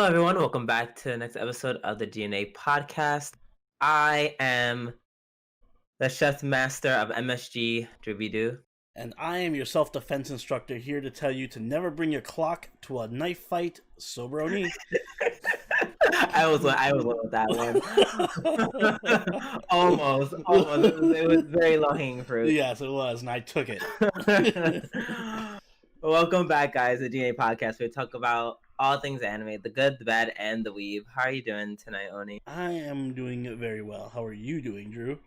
everyone. Welcome back to the next episode of the G&A podcast. I am the chef master of MSG, Dribidu. And I am your self-defense instructor here to tell you to never bring your clock to a knife fight, soberoni. I was one with that one. almost. It was very low-hanging fruit. Yes, it was, and I took it. Welcome back, guys, to the G&A podcast. We talk about all things anime, the good, the bad, and the weeb. How are you doing tonight, Oni? I am doing very well. How are you doing, Drew?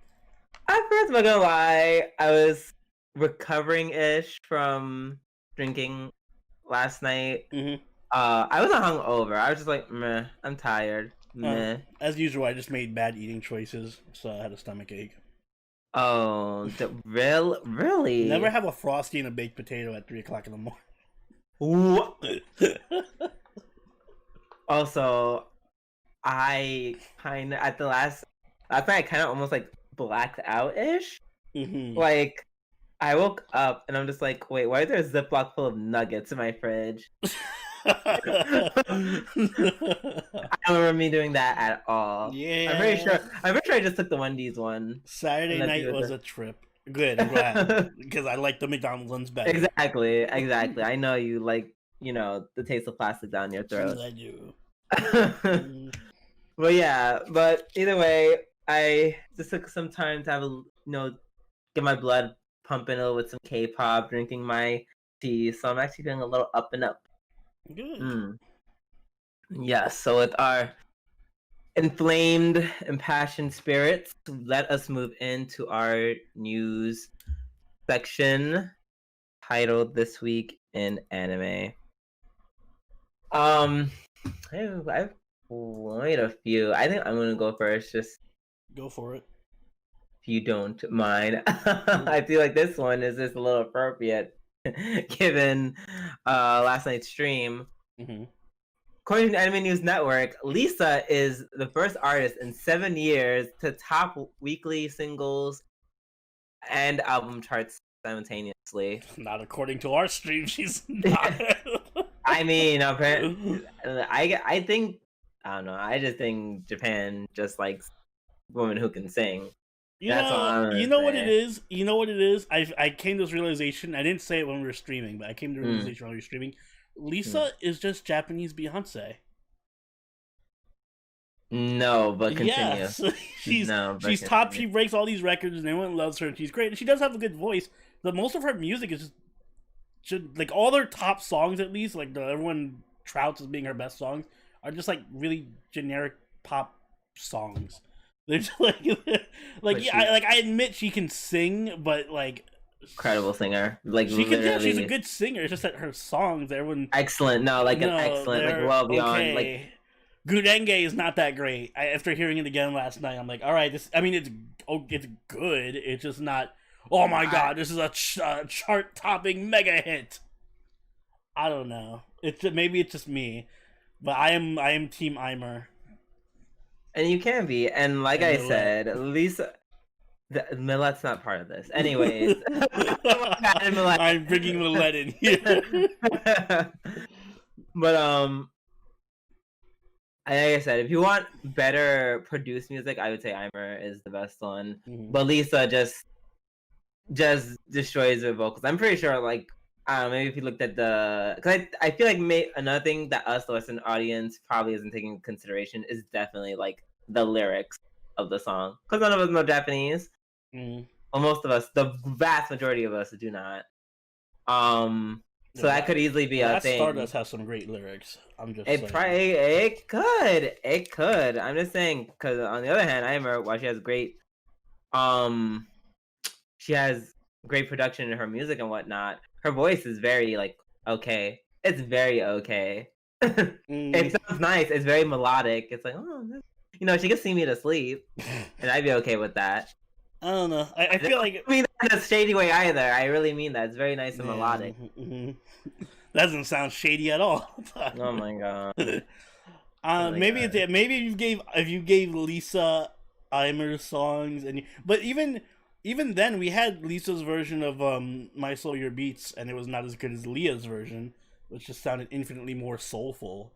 At first, I'm not gonna lie, I was recovering-ish from drinking last night. Mm-hmm. I wasn't hungover. I was just like, meh, I'm tired. Meh. As usual, I just made bad eating choices, so I had a stomach ache. Oh, really? Never have a Frosty and a baked potato at 3 o'clock in the morning. What? Also, I kind of, at the last night, I kind of almost like blacked out-ish. Mm-hmm. Like, I woke up and I'm just like, wait, why is there a Ziploc full of nuggets in my fridge? I don't remember me doing that at all. Yeah. I'm pretty sure I just took the Wendy's one. Saturday night was a trip. Good, I'm glad. Because I like the McDonald's ones better. Exactly. I know you like, the taste of plastic down your throat. I do. But either way, I just took some time to have get my blood pumping a little with some K-pop, drinking my tea, so I'm actually feeling a little up and up. Good. Yes, so with our inflamed, impassioned spirits, let us move into our news section titled This Week in Anime. I've made a few. I think I'm gonna go first, just go for it. If you don't mind. I feel like this one is just a little appropriate given last night's stream. Mm-hmm. According to the Anime News Network, Lisa is the first artist in 7 years to top weekly singles and album charts simultaneously. Not according to our stream, she's not. I mean, apparently, I think, I don't know, I just think Japan just likes women who can sing. You know what it is? You know what it is? I came to this realization. I didn't say it when we were streaming, but I came to the realization when we were streaming. Lisa is just Japanese Beyonce. No, but continue. Yes. she's top. She breaks all these records, and everyone loves her, and she's great. And she does have a good voice. But most of her music is just like all their top songs, at least like everyone trouts as being her best songs, are just like really generic pop songs. They're just I admit she can sing, but like incredible singer. Like she can, yeah, she's a good singer. It's just that her songs, everyone excellent. No, like an excellent, like well beyond. Okay. Like Gurenge is not that great. After hearing it again last night, I'm like, all right, this. I mean, it's good. It's just not. Oh my god, this is a chart-topping mega hit. I don't know. Maybe it's just me, but I am Team Eimer. And you can be, and like I said, Lisa, Millet's not part of this. Anyways, I'm bringing Millet in here. But like I said, if you want better produced music, I would say Eimer is the best one. Mm-hmm. But Lisa just destroys her vocals. I'm pretty sure, like, I don't know, maybe if you looked at because I feel like another thing that us, the Western audience, probably isn't taking into consideration is definitely like the lyrics of the song, because none of us know Japanese. Well, most of us, the vast majority of us, do not. So that could easily be a thing. Stardust has some great lyrics. I'm just saying. It could. I'm just saying, because on the other hand, I remember while she has great production in her music and whatnot, her voice is very like okay. It's very okay. It sounds nice. It's very melodic. It's like, she could sing me to sleep, and I'd be okay with that. I don't know. I feel like I mean that in a shady way either. I really mean that. It's very nice and melodic. Mm-hmm. That doesn't sound shady at all. Oh my god. Maybe if you gave Lisa Eimer songs, but even then we had Lisa's version of My Soul Your Beats, and it was not as good as Leah's version, which just sounded infinitely more soulful.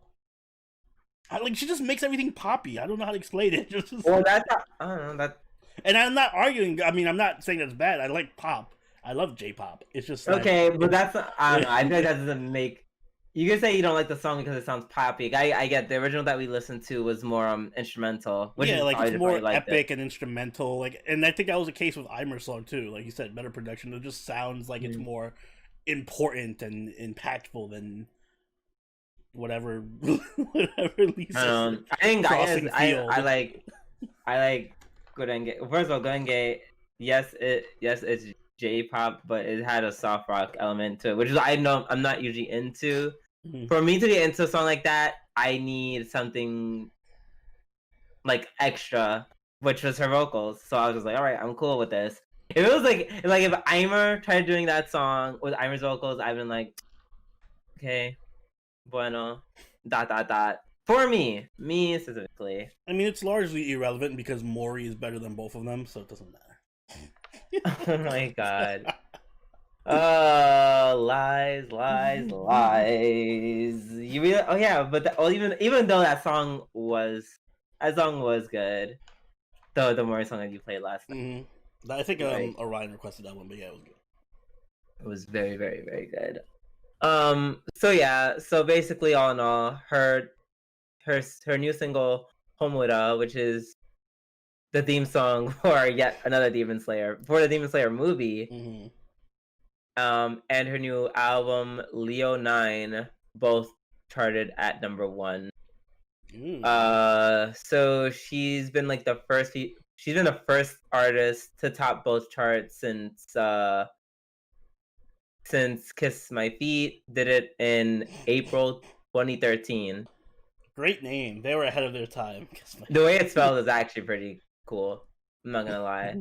Like she just makes everything poppy. I don't know how to explain it. Well, that's not, I don't know that. And I'm not arguing. I mean, I'm not saying that's bad. I like pop. I love J-pop. It's just like, Okay, but that's not, I don't know. I feel like that doesn't make. You can say you don't like the song because it sounds poppy. I get the original that we listened to was more instrumental, which yeah, is like it's more epic it. and instrumental. Like, and I think that was the case with Eimer's song too. Like you said, better production. It just sounds like it's more important and impactful than whatever whatever Lisa. I think I like Gorenge. First of all, Gorenge, yes it's J-pop, but it had a soft rock element to it, which is I know I'm not usually into. Mm-hmm. For me to get into a song like that, I need something like extra, which was her vocals. So I was just like, all right, I'm cool with this. If it was like if Eimer tried doing that song with Eimer's vocals, I've been like, okay, bueno, ... For me specifically. I mean, it's largely irrelevant because Mori is better than both of them, so it doesn't matter. Oh my god. Lies. You really? Oh yeah, but even though that song was good, the Mori song that you played last night. Mm-hmm. I think Orion requested that one, but yeah, it was good. It was very, very, very good. So yeah, so basically, all in all, her new single Homura, which is the theme song for yet another Demon Slayer, for the Demon Slayer movie. Mm-hmm. And her new album Leo 9 both charted at number 1. So she's been like the first artist to top both charts since Kiss My Feet did it in April 2013. Great name. They were ahead of their time. The way it's spelled is actually pretty cool. I'm not gonna lie.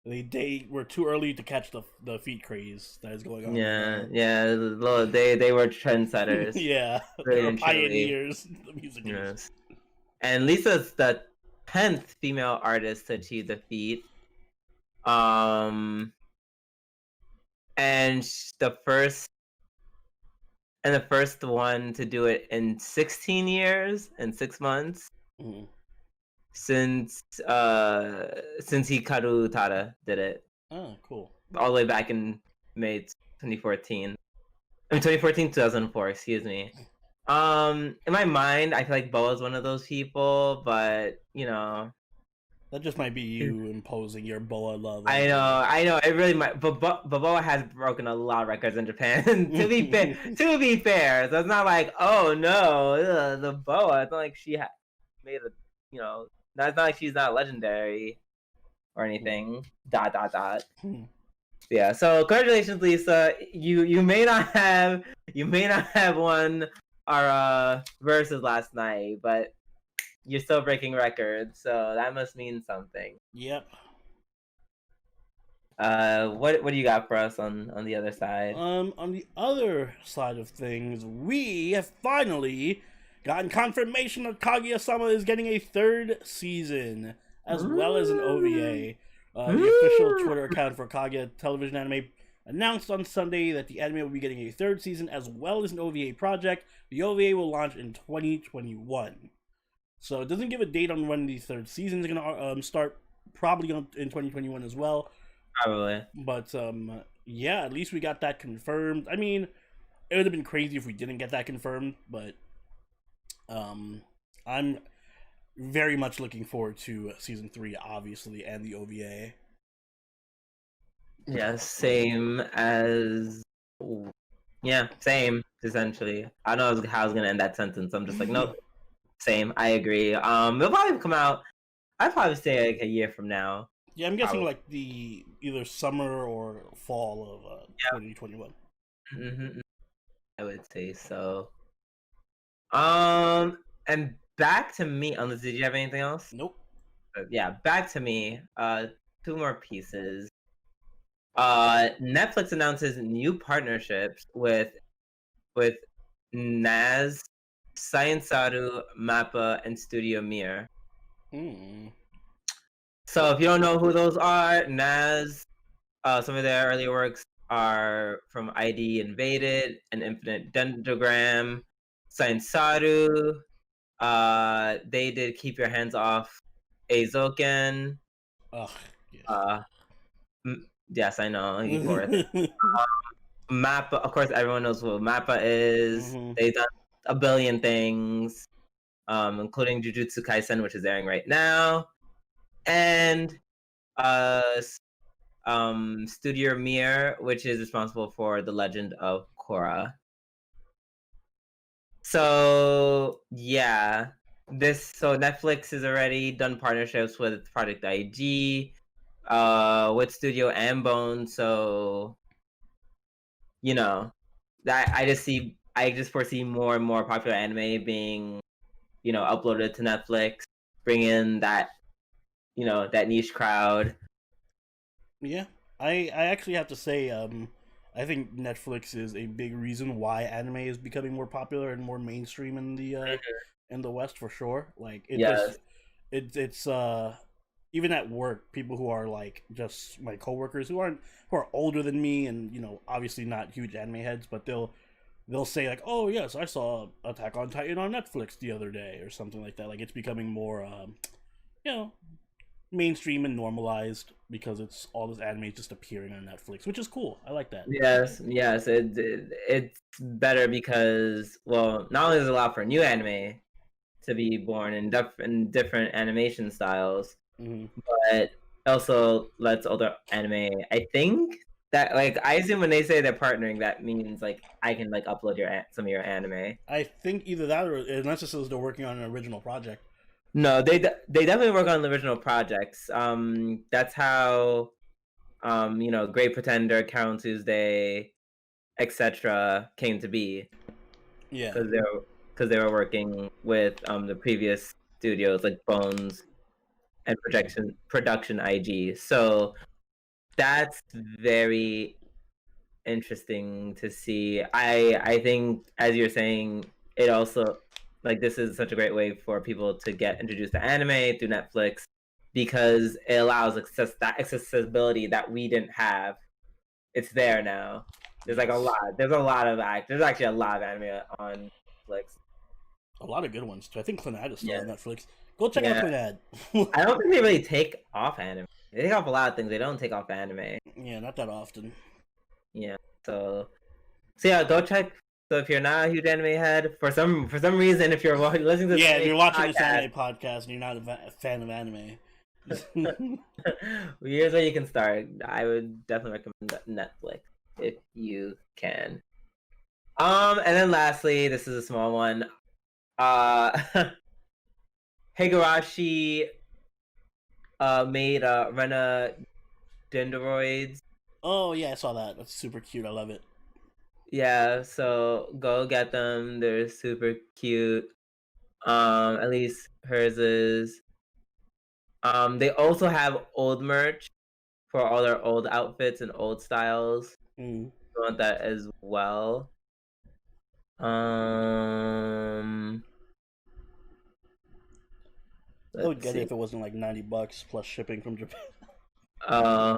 They were too early to catch the feet craze that is going on. Yeah. They were trendsetters. Yeah, they were pioneers in the music industry. Yes. And Lisa's the 10th female artist to achieve the feat. And the first one to do it in 16 years and 6 months. Mm-hmm. Since Hikaru Tada did it. Oh, cool. All the way back in May 2014. 2004, excuse me. In my mind, I feel like Boa's one of those people, but you know, that just might be you imposing your Boa love. I know, it really might. But Boa has broken a lot of records in Japan. to be fair, so it's not like, oh no, the Boa. It's not like she made a, you know. That's not like she's not legendary or anything. ... Yeah. So congratulations, Lisa. You may not have won our verses last night, but you're still breaking records, so that must mean something. Yep. What do you got for us on the other side? On the other side of things, we have finally gotten confirmation that Kaguya-sama is getting a 3rd season, as well as an OVA. The official Twitter account for Kaguya Television Anime announced on Sunday that the anime will be getting a 3rd season, as well as an OVA project. The OVA will launch in 2021. So it doesn't give a date on when the 3rd season is going to start, probably in 2021 as well. Probably. But, yeah, at least we got that confirmed. I mean, it would have been crazy if we didn't get that confirmed, but I'm very much looking forward to season 3, obviously, and the OVA. Yeah, same, essentially. I don't know how I was gonna end that sentence. I'm just like, nope. Same, I agree. It'll probably come out, I'd probably say like a year from now. Yeah, I'm guessing like the either summer or fall of 2021. Mm-hmm. I would say so. And back to me. Unless, did you have anything else? Nope. Yeah, back to me. 2 more pieces. Netflix announces new partnerships with Naz, Sciencearu, Mappa, and Studio Mir. So if you don't know who those are, Naz, some of their earlier works are from ID Invaded and Infinite Dendrogram. Sciencearu They did Keep Your Hands Off Eizouken. Ugh. Yes. Yes, I know. Mappa, of course, everyone knows what Mappa is. They've done a billion things, including Jujutsu Kaisen, which is airing right now, and Studio Mir, which is responsible for The Legend of Korra. So yeah, so Netflix has already done partnerships with Project IG, with Studio Ambone. So that I just foresee more and more popular anime being uploaded to Netflix, bring in that that niche crowd. Yeah, I actually have to say, I think Netflix is a big reason why anime is becoming more popular and more mainstream in the West for sure. Like it's even at work, people who are like just my coworkers who are older than me and obviously not huge anime heads, but they'll say like, "Oh yes, I saw Attack on Titan on Netflix the other day" or something like that. Like it's becoming more mainstream and normalized because it's all this anime just appearing on Netflix, which is cool. I like that. Yes, it's better because, well, not only does it allow for new anime to be born in different animation styles, but also lets older anime. I think that, like, I assume when they say they're partnering, that means like I can like upload some of your anime. I think either that or unless it says they're working on an original project. No, they definitely work on the original projects. That's how, Great Pretender, Carol Tuesday, etc. came to be. Yeah, because they were working with the previous studios like Bones and Production IG. So that's very interesting to see. I think, as you're saying, it also, like, this is such a great way for people to get introduced to anime through Netflix because it allows that accessibility that we didn't have. It's there now. There's like there's actually a lot of anime on Netflix. A lot of good ones too. I think Clannad is still on Netflix. Go check out Clannad. I don't think they really take off anime. They take off a lot of things. They don't take off anime. Yeah, not that often. Yeah. So yeah, go check. So if you're not a huge anime head, for some reason, if you're listening to if you're watching this anime podcast and you're not a fan of anime, here's where you can start. I would definitely recommend Netflix if you can. And then lastly, this is a small one. Higurashi made Rena Dendroids. Oh yeah, I saw that. That's super cute. I love it. Yeah, so go get them. They're super cute. At least hers is. They also have old merch for all their old outfits and old styles. I want that as well. I would get it if it wasn't like $90 plus shipping from Japan.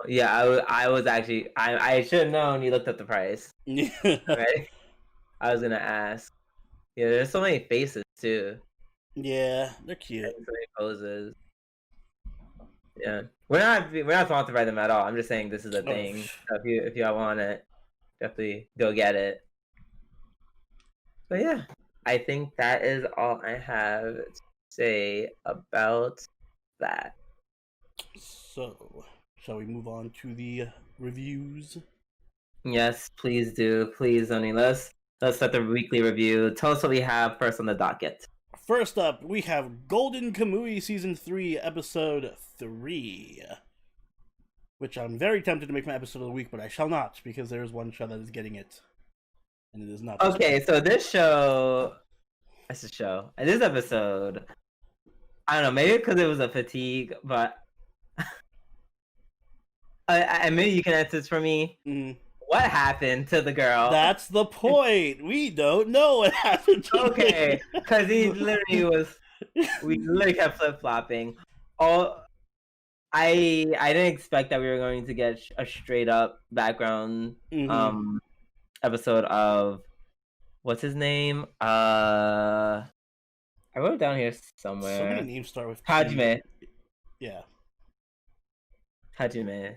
Yeah, I was actually I should have known you looked at the price. Right? I was gonna ask. Yeah, there's so many faces too. Yeah, they're cute. So many poses. Yeah, we're not sponsored by them at all. I'm just saying this is a thing. So if y'all want it, definitely go get it. But yeah, I think that is all I have to say about that. So, shall we move on to the reviews? Yes, please do. Please, Oni. Let's start the weekly review. Tell us what we have first on the docket. First up, we have Golden Kamui Season 3, Episode 3. Which I'm very tempted to make my episode of the week, but I shall not, because there is one show that is getting it. And it is not. Okay, so this show... This episode... I don't know, maybe because it was a fatigue, but... maybe you can answer this for me. What happened to the girl? That's the point. We don't know what happened to Okay, because he literally was... We literally kept flip-flopping. I didn't expect that we were going to get a straight-up background episode of... What's his name? I I wrote it down here somewhere. So many names start with Hajime. Yeah. Hajime.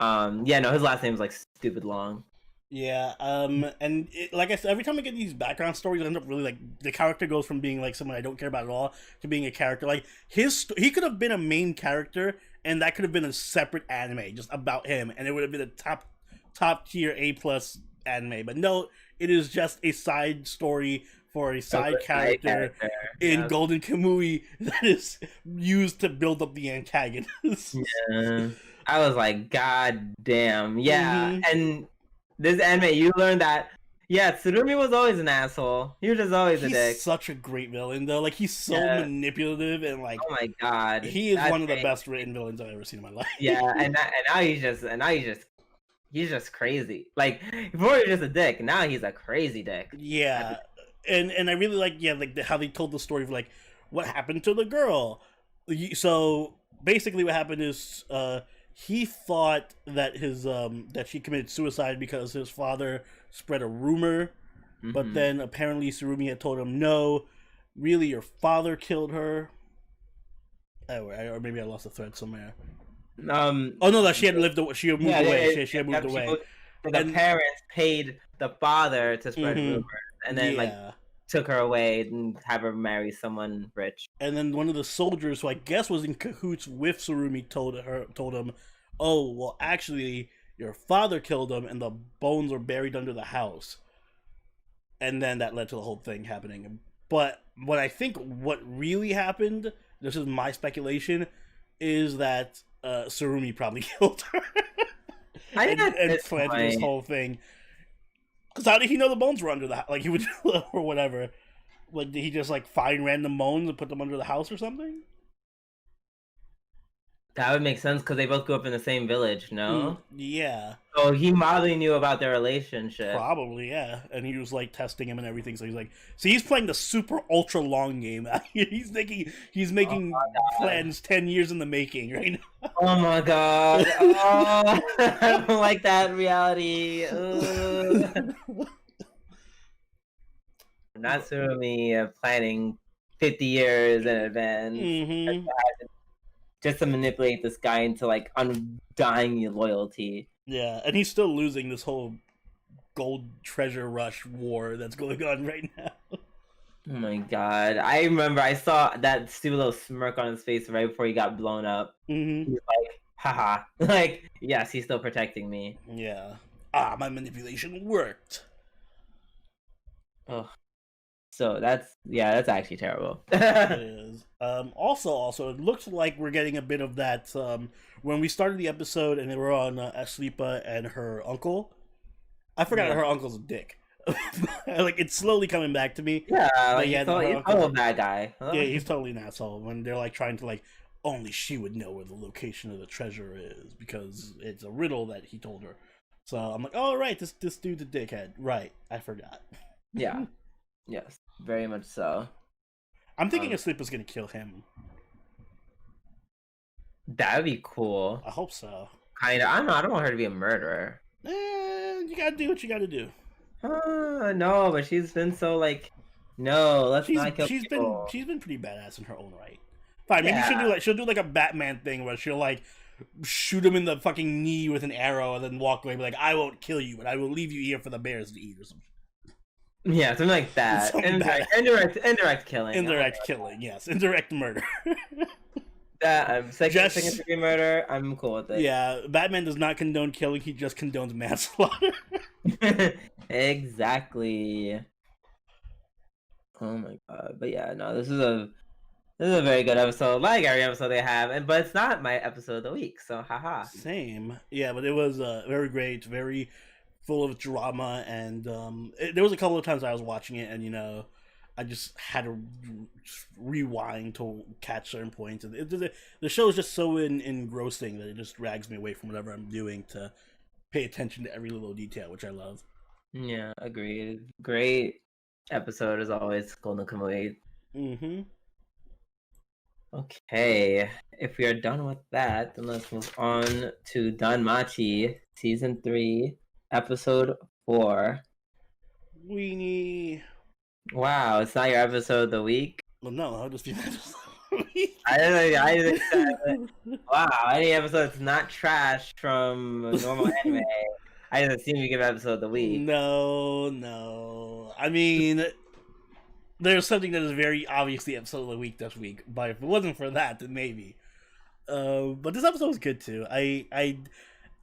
Yeah, no, his last name is like stupid long. Yeah, and like I said, every time I get these background stories, I end up really like the character goes from being like someone I don't care about at all to being a character. Like he could have been a main character, and that could have been a separate anime just about him, and it would have been a top tier A+ anime. But no, it is just a side story for a side character in Golden Kamui that is used to build up the antagonist. Yeah. I was like, God damn. Yeah. And this anime, you learned that, yeah, Tsurumi was always an asshole. He was just always a dick. He's such a great villain, though. Like, he's so manipulative and, like... Oh, my God. He is one of the best written villains I've ever seen in my life. Yeah, and now he's just crazy. Like, before he was just a dick, now he's a crazy dick. Yeah. And I really like, how they told the story of, like, what happened to the girl. So, basically what happened is, he thought that that she committed suicide because his father spread a rumor, but then apparently Tsurumi had told him, no, really your father killed her. Or maybe I lost the thread somewhere. Oh no, that she had moved away. She had moved away. The parents paid the father to spread rumors, and then like took her away and have her marry someone rich. And then one of the soldiers, who I guess was in cahoots with Tsurumi, told him, oh, well, actually, your father killed him, and the bones were buried under the house. And then that led to the whole thing happening. But what I think what really happened, this is my speculation, is that Tsurumi probably killed her. and planted this whole thing. Because how did he know the bones were under the house? Like, he would, or whatever. Like, did he just, like, find random bones and put them under the house or something? That would make sense, because they both grew up in the same village, no? Yeah. So he probably knew about their relationship. Probably, yeah. And he was, like, testing him and everything, so he's like... See, he's playing the super ultra long game. He's making plans 10 years in the making right now. Oh my god. Oh, I don't like that reality. Not Tsurumi planning 50 years in advance. Just to manipulate this guy into like undying loyalty. Yeah, and he's still losing this whole gold treasure rush war that's going on right now. Oh my god. I remember I saw that stupid little smirk on his face right before he got blown up. He was like, haha. Like, yes, he's still protecting me. Yeah. My manipulation worked. Oh. So that's actually terrible. It is. Also, it looks like we're getting a bit of that when we started the episode and they were on Aslipa and her uncle. I forgot her uncle's a dick. Like, it's slowly coming back to me. Yeah, like, he's a bad guy. Huh? Yeah, he's totally an asshole. When they're like trying to like, only she would know where the location of the treasure is because it's a riddle that he told her. So I'm like, oh right, this dude's a dickhead. Right, I forgot. Yeah. Yes, very much so. I'm thinking Aslipa's gonna kill him. That would be cool. I hope so. Kinda. I don't know. I don't want her to be a murderer. You gotta do what you gotta do. No, but she's been so like, no, let's not kill people. She's been pretty badass in her own right. Fine, maybe she'll do like a Batman thing where she'll like shoot him in the fucking knee with an arrow and then walk away and be like, I won't kill you, but I will leave you here for the bears to eat or something. Yeah, something like that. Indirect killing. Indirect killing, yes. Indirect murder. Second degree murder, I'm cool with it. Yeah, Batman does not condone killing, he just condones manslaughter. Exactly. Oh my god. But yeah, no, this is a very good episode, like every episode they have, but it's not my episode of the week, so haha. Same. Yeah, but it was very great, very full of drama, and there was a couple of times I was watching it, and you know, I just had to rewind to catch certain points. And the show is just so engrossing that it just drags me away from whatever I'm doing to pay attention to every little detail, which I love. Yeah, agreed. Great episode as always, Golden Kamui. Okay, if we are done with that, then let's move on to DanMachi Season 3, Episode 4. Weenie. Wow, it's not your episode of the week? Well, no, I'll just be I just said, wow, any episode that's not trash from normal anime, I just assume you give episode of the week. No. I mean, there's something that is very obviously episode of the week this week, but if it wasn't for that, then maybe. But this episode was good too.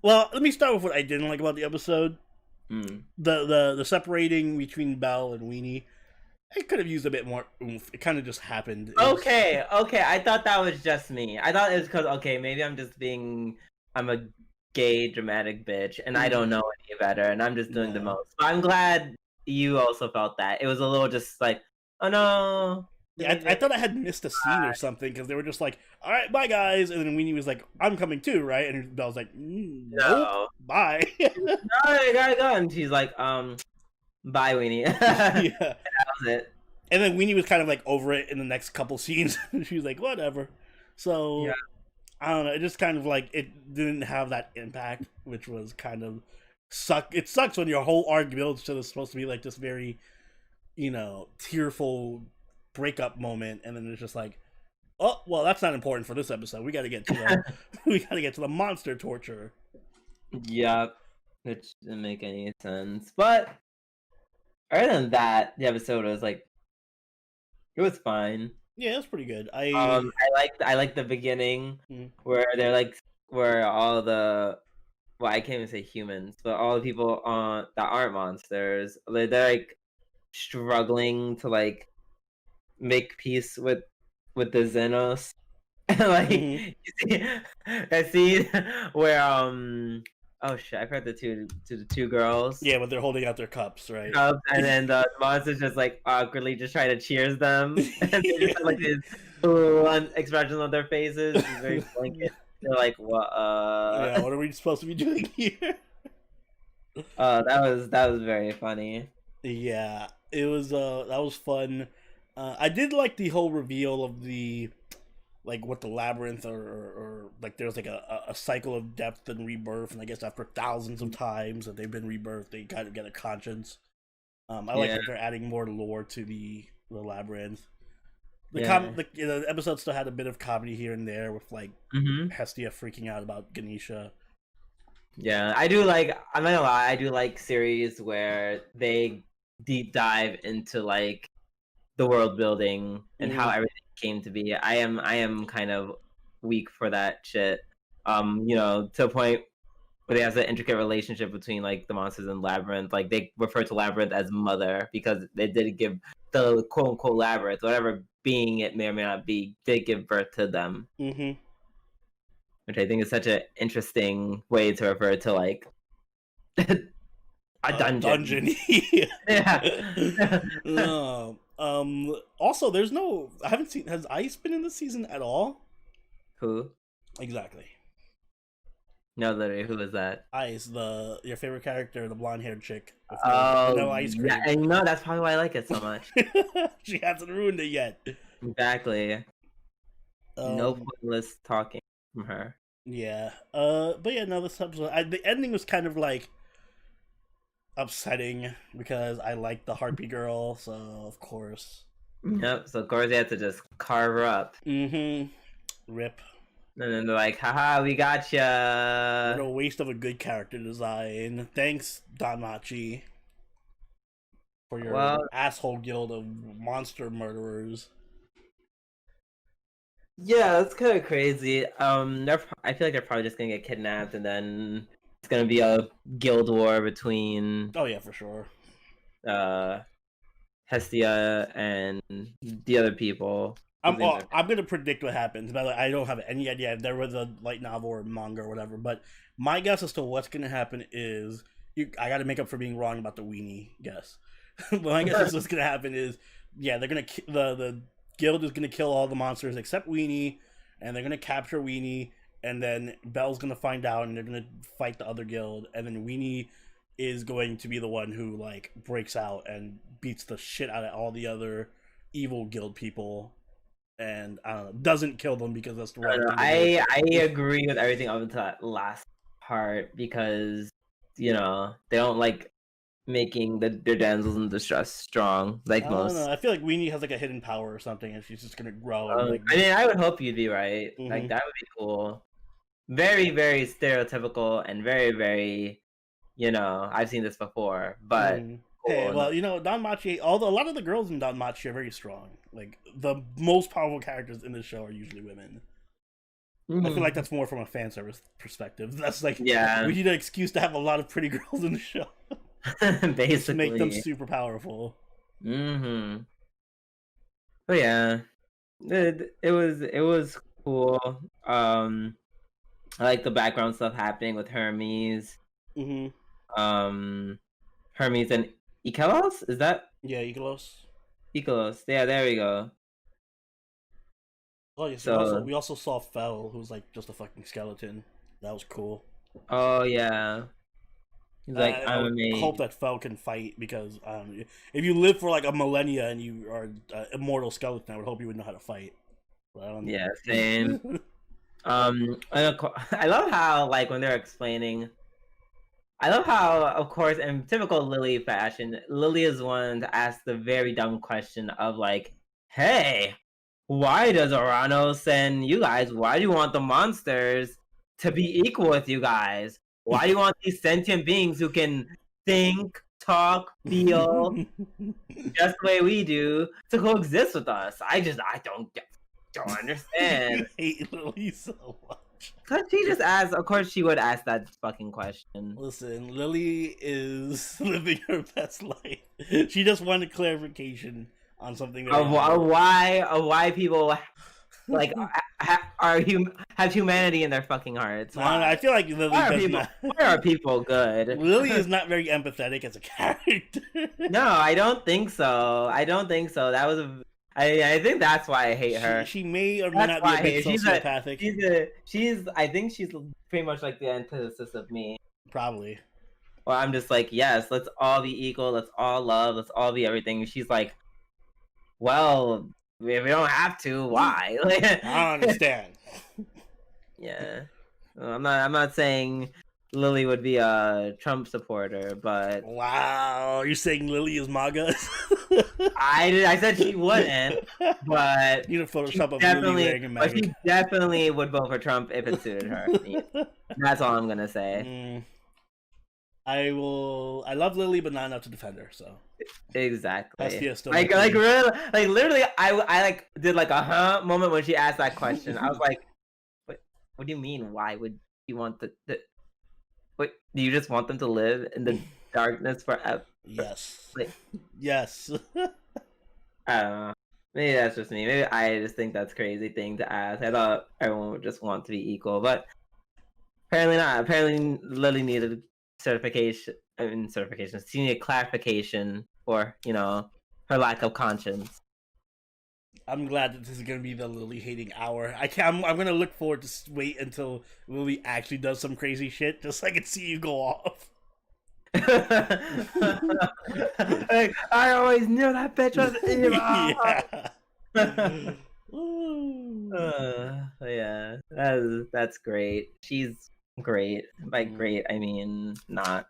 Well, let me start with what I didn't like about the episode. The separating between Belle and Weenie. I could have used a bit more oomph. It kind of just happened. Okay. I thought that was just me. I thought it was because maybe I'm a gay dramatic bitch, and I don't know any better, and I'm just doing the most. But I'm glad you also felt that. It was a little just like, oh no. Yeah, I thought I had missed a scene or something because they were just like, "All right, bye guys," and then Weenie was like, "I'm coming too, right?" And Belle's like, "No, bye." No, I gotta go, and she's like, "Bye, Weenie." Yeah, that was it. And then Weenie was kind of like over it in the next couple scenes. She was like, "Whatever." So yeah. I don't know. It just kind of like it didn't have that impact, which was kind of suck. It sucks when your whole arc builds to this supposed to be like this very, tearful breakup moment, and then it's just like, oh well, that's not important for this episode. We got to get to the monster torture. Yep, which didn't make any sense. But other than that, the episode was like, it was fine. Yeah, it was pretty good. I like the beginning where they're like, where all the, well, I can't even say humans, but all the people that aren't monsters, they're like struggling to like make peace with the Xenos. Like you see, I see where oh shit, I forgot the two girls. Yeah, but they're holding out their cups, right? And then the monsters just like awkwardly just try to cheers them, and they just have, like this expression on their faces. It's very blanket. They're like, what? Yeah, what are we supposed to be doing here? That was very funny. Yeah, it was. That was fun. I did like the whole reveal of the, like, what the labyrinth or like there's like a cycle of depth and rebirth, and I guess after thousands of times that they've been rebirthed, they kind of get a conscience. I like that they're adding more lore to the labyrinth. The episode still had a bit of comedy here and there with like Hestia freaking out about Ganesha. Yeah, I do like. I'm not gonna lie, I do like series where they deep dive into like the world building and how everything came to be. I am kind of weak for that shit. To a point where they have an intricate relationship between like the monsters and Labyrinth. Like they refer to Labyrinth as mother because they did give the quote unquote Labyrinth, whatever being it may or may not be, did give birth to them. Which I think is such an interesting way to refer to like a dungeon. Yeah. No. Also, there's no. I haven't seen. Has Ice been in this season at all? Who? Exactly. No, literally, who is that? Ice, your favorite character, the blonde-haired chick. With no ice cream. Yeah, and that's probably why I like it so much. She hasn't ruined it yet. Exactly. No pointless talking from her. Yeah. But yeah, no, this episode, the ending was kind of like upsetting because I like the Harpy girl, so of course. Yep. So of course they had to just carve her up. Rip. And then they're like, haha, we got ya. What a waste of a good character design. Thanks, DanMachi, for your asshole guild of monster murderers. Yeah, that's kind of crazy. I feel like they're probably just gonna get kidnapped, and then it's gonna be a guild war between. Oh yeah, for sure. Hestia and the other people. I'm gonna predict what happens. By the way, I don't have any idea if there was a light novel or manga or whatever. But my guess as to what's gonna happen is I got to make up for being wrong about the weenie guess. But my guess is what's gonna happen is they're gonna the guild is gonna kill all the monsters except Weenie, and they're gonna capture Weenie, and then Belle's gonna find out, and they're gonna fight the other guild, and then Weenie is going to be the one who like breaks out and beats the shit out of all the other evil guild people. And I don't know, doesn't kill them because that's the right thing. I agree with everything up until that last part because they don't like making their damsels in distress strong, like I most. don't know. I feel like Weenie has like a hidden power or something, and she's just gonna grow. And, like, I mean, I would hope you'd be right. Like that would be cool. Very, very stereotypical and very, very, I've seen this before, but cool. Hey, well, DanMachi, although a lot of the girls in DanMachi are very strong. Like, the most powerful characters in this show are usually women. I feel like that's more from a fan service perspective. That's like, we need an excuse to have a lot of pretty girls in the show. Basically. Make them super powerful. But yeah. It was cool. I like the background stuff happening with Hermes. Hermes and Ikelos? Is that? Yeah, Ikelos. Yeah, there we go. Oh yeah, so we also saw Fell, who's like just a fucking skeleton. That was cool. Oh yeah. He's like, I hope that Fell can fight, because if you live for like a millennia and you are an immortal skeleton, I would hope you would know how to fight. Yeah, same. I love how, like, when they're explaining, I love how, of course, in typical Lily fashion, Lily is one to ask the very dumb question of like, hey, why does Urano send you guys? Why do you want the monsters to be equal with you guys? Why do you want these sentient beings who can think, talk, feel just the way we do to coexist with us? I don't understand. I hate Lily so much. Cause she just asked. Of course, she would ask that fucking question. Listen, Lily is living her best life. She just wanted clarification on something. Of why people like have humanity in their fucking hearts. I feel like Lily why are people good? Lily is not very empathetic as a character. No, I don't think so. That was I think that's why I hate her. She may or may not be a bit sociopathic. I think she's pretty much like the antithesis of me. Probably. Well, I'm just like, yes, let's all be equal. Let's all love. Let's all be everything. She's like, well, if we don't have to, why? I don't understand. Yeah, I'm not saying Lily would be a Trump supporter, but wow, you're saying Lily is MAGA? I said she wouldn't, but you know, Photoshop of Lily wearing a MAGA. But she definitely would vote for Trump if it suited her. That's all I'm gonna say. I love Lily, but not enough to defend her. So exactly. Like really, like literally, I like did like a moment when she asked that question. I was like, what do you mean? Why would you want the what? Do you just want them to live in the darkness forever? Yes. Like, yes. I don't know. Maybe that's just me. Maybe I just think that's a crazy thing to ask. I thought everyone would just want to be equal, but apparently not. Apparently Lily needed certification. She needed clarification for, her lack of conscience. I'm glad that this is going to be the Lily hating hour. I'm going to look forward to wait until Lily actually does some crazy shit, just so I can see you go off. Like, I always knew that bitch was evil. Yeah, that's great. She's great. By great, I mean not.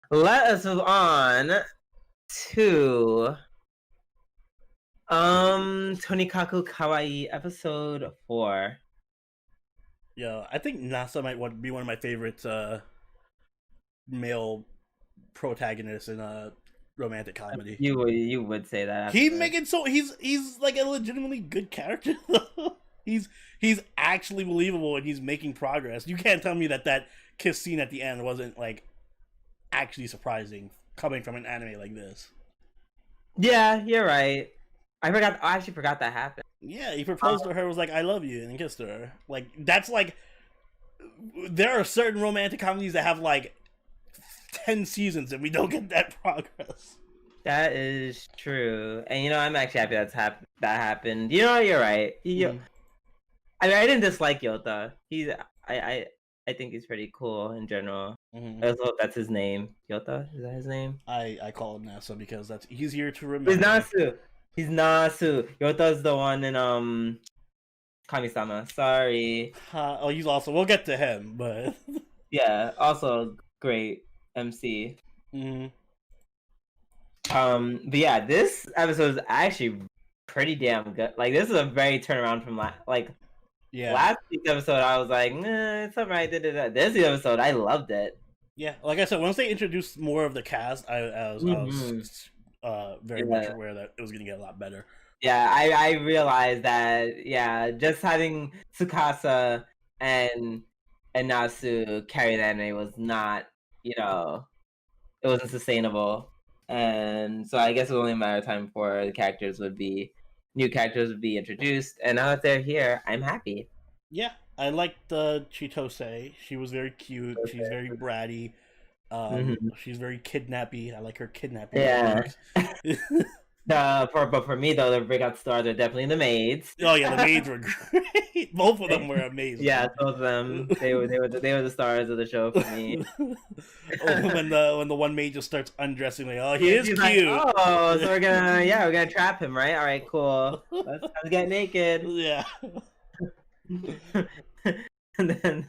Let us move on to Tonikaku Kawaii episode 4. Yeah, I think Nasa might be one of my favorite male protagonists in a romantic comedy. You would say that. He's like a legitimately good character though. He's actually believable and he's making progress. You can't tell me that kiss scene at the end wasn't like actually surprising coming from an anime like this. Yeah, you're right. I actually forgot that happened. Yeah, he proposed to her, was like, I love you, and kissed her. Like, that's like, there are certain romantic comedies that have like 10 seasons and we don't get that progress. That is true. And I'm actually happy that happened. You're right. I didn't dislike Yota. I think he's pretty cool in general. I also hope that's his name. Yota? Is that his name? I call him Nasa because that's easier to remember. He's Nasu. Yota's the one in Kami-sama. Sorry. He's also, we'll get to him, but yeah, also great MC. But yeah, this episode is actually pretty damn good. Like, this is a very turnaround from last week's episode. I was like, nah, it's alright. This episode, I loved it. Yeah, like I said, once they introduced more of the cast, I was very much aware that it was going to get a lot better. Yeah, I realized that. Yeah, just having Tsukasa and Nasu carry the anime was not, it wasn't sustainable. And so I guess it was only a matter of time before new characters would be introduced. And now that they're here, I'm happy. Yeah, I liked Chitose. She was very cute. She's very bratty. She's very kidnappy. I like her kidnapping. Yeah. But for me though, the breakout stars are definitely the maids. Oh yeah, the maids were great. Both of them were amazing. Yeah, both of them. They were the stars of the show for me. when the one maid just starts undressing, like, oh, he is cute. Like, oh, so we're gonna trap him, right? All right, cool. Let's get naked. Yeah. And then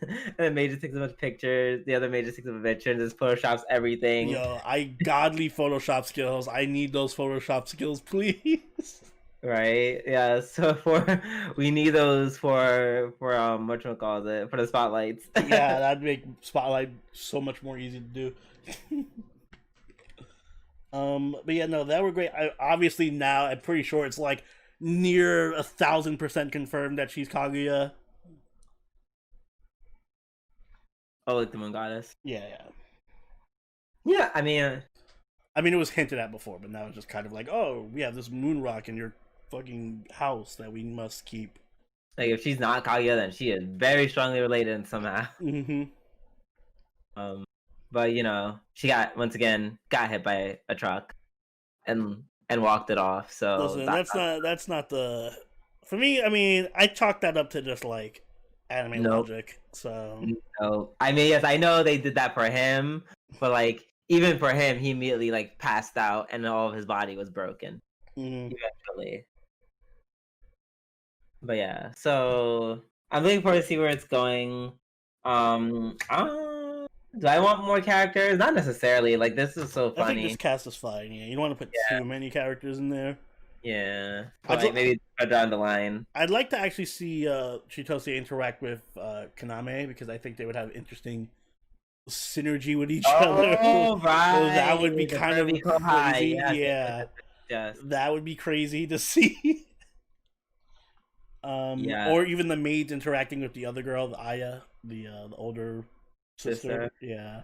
Mage just takes a bunch of pictures. The other Mage just takes a picture and just photoshops everything. Yo, godly Photoshop skills. I need those Photoshop skills, please. Right? Yeah. So we need those for whatchamacallit, for the spotlights. Yeah, that'd make spotlight so much more easy to do. But yeah, no, that were great. Obviously now I'm pretty sure it's like near 1,000% confirmed that she's Kaguya. Oh, like the Moon Goddess. Yeah. Yeah, I mean, it was hinted at before, but now it's just kind of like, oh, we have this moon rock in your fucking house that we must keep. Like, if she's not Kaguya, then she is very strongly related somehow. But she once again got hit by a truck, and walked it off. So listen, that's not the. For me, I mean, I chalk that up to just like anime logic. So no, I mean, yes, I know they did that for him, but like even for him, he immediately like passed out and all of his body was broken eventually. But yeah, so I'm looking forward to see where it's going. Do I want more characters? Not necessarily. Like, this is so funny. I think this cast is fine. Yeah, you don't want to put too many characters in there. Yeah, like maybe down the line. I'd like to actually see Chitose interact with Kaname, because I think they would have interesting synergy with each other. Oh, right. So that would be kind of crazy. Yeah. That would be crazy to see. Or even the maids interacting with the other girl, the Aya, the older sister. Yeah.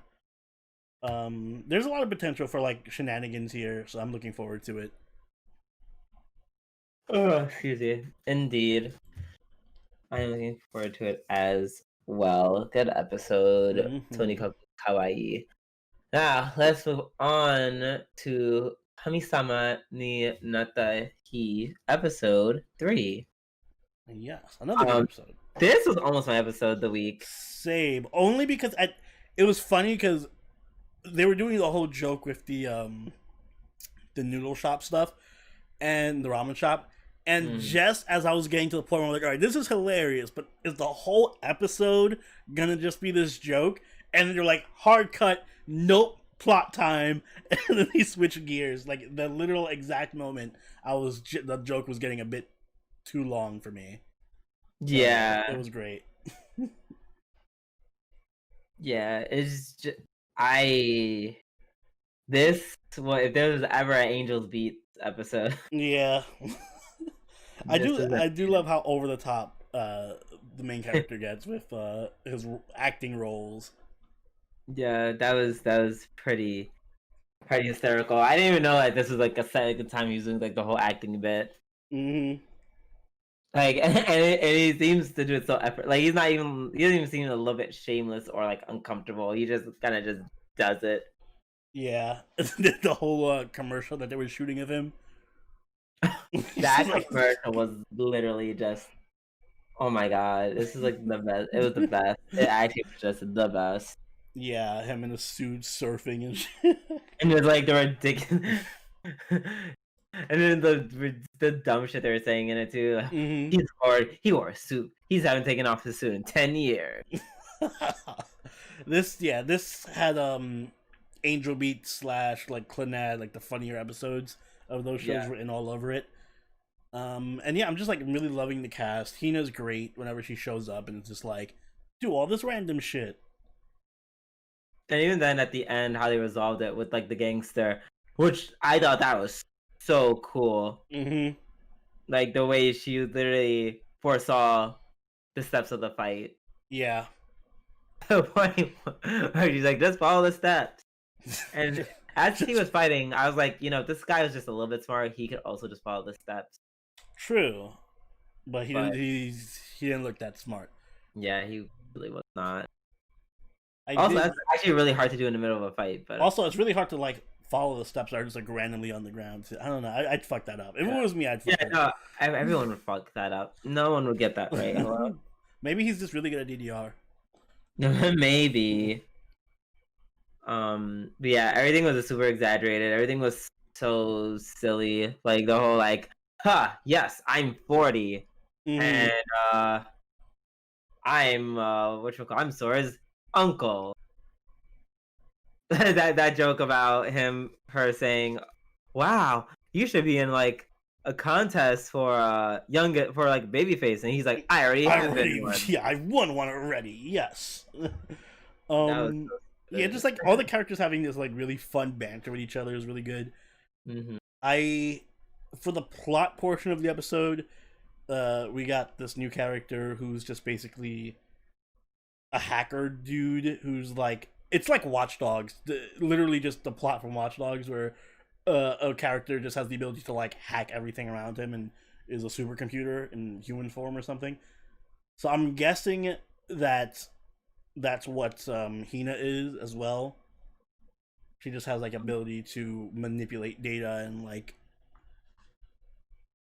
There's a lot of potential for like shenanigans here, so I'm looking forward to it. Oh, excuse me. Indeed. I'm looking forward to it as well. Good episode. Tonikaku Kawaii. Now, let's move on to Kami-sama ni Natta Hi, episode 3. Yes, another good episode. This was almost my episode of the week. Same. Only because it was funny because they were doing the whole joke with the noodle shop stuff and the ramen shop. And just as I was getting to the point where I'm like, all right, this is hilarious, but is the whole episode gonna just be this joke? And then you're like, hard cut, nope, plot time. And then they switch gears. Like, the literal exact moment the joke was getting a bit too long for me. So, yeah. It was great. Yeah, it's just, if there was ever an Angels Beat episode. Yeah. I do love how over the top the main character gets with his acting roles. Yeah, that was pretty hysterical. I didn't even know that this was like a second time using like the whole acting bit. Like, and he seems to do it so effort. Like, he doesn't even seem a little bit shameless or like uncomfortable. He just kind of just does it. Yeah, the whole commercial that they were shooting of him. That commercial was literally just, oh my god, this is like the best. It was the best. It actually was just the best. Yeah, him in a suit surfing and shit. And there's like the ridiculous. And then the dumb shit they were saying in it too. He wore a suit. He haven't taken off his suit in 10 years. This had Angel Beat / like Clannad, like the funnier episodes of those shows written all over it. And yeah, I'm just like really loving the cast. Hina's great whenever she shows up, and it's just like, do all this random shit. And even then, at the end, how they resolved it with like the gangster, which I thought that was so cool. Mm-hmm. Like the way she literally foresaw the steps of the fight. Yeah. The point where she's like, just follow the steps. And as he was fighting, I was like, if this guy was just a little bit smart, he could also just follow the steps. True, but he didn't look that smart. Yeah, he really was not. That's actually really hard to do in the middle of a fight. But also, it's really hard to like follow the steps that are just like randomly on the ground. I don't know. I'd fuck that up. If it was me, I'd fuck that up. Everyone would fuck that up. No one would get that right. Maybe he's just really good at DDR. Maybe. But yeah, everything was super exaggerated. Everything was so silly. Like the whole like, yes, I'm 40, and I'm Sora's uncle. that joke about her saying, "Wow, you should be in like a contest for like babyface," and he's like, "I already have one. Yeah, I won one already. Yes." Yeah, just like all the characters having this like really fun banter with each other is really good. Mm-hmm. For the plot portion of the episode, we got this new character who's just basically a hacker dude who's like, it's like Watch Dogs, literally just the plot from Watch Dogs, where a character just has the ability to like hack everything around him and is a supercomputer in human form or something. So I'm guessing that's what Hina is as well. She just has like ability to manipulate data and like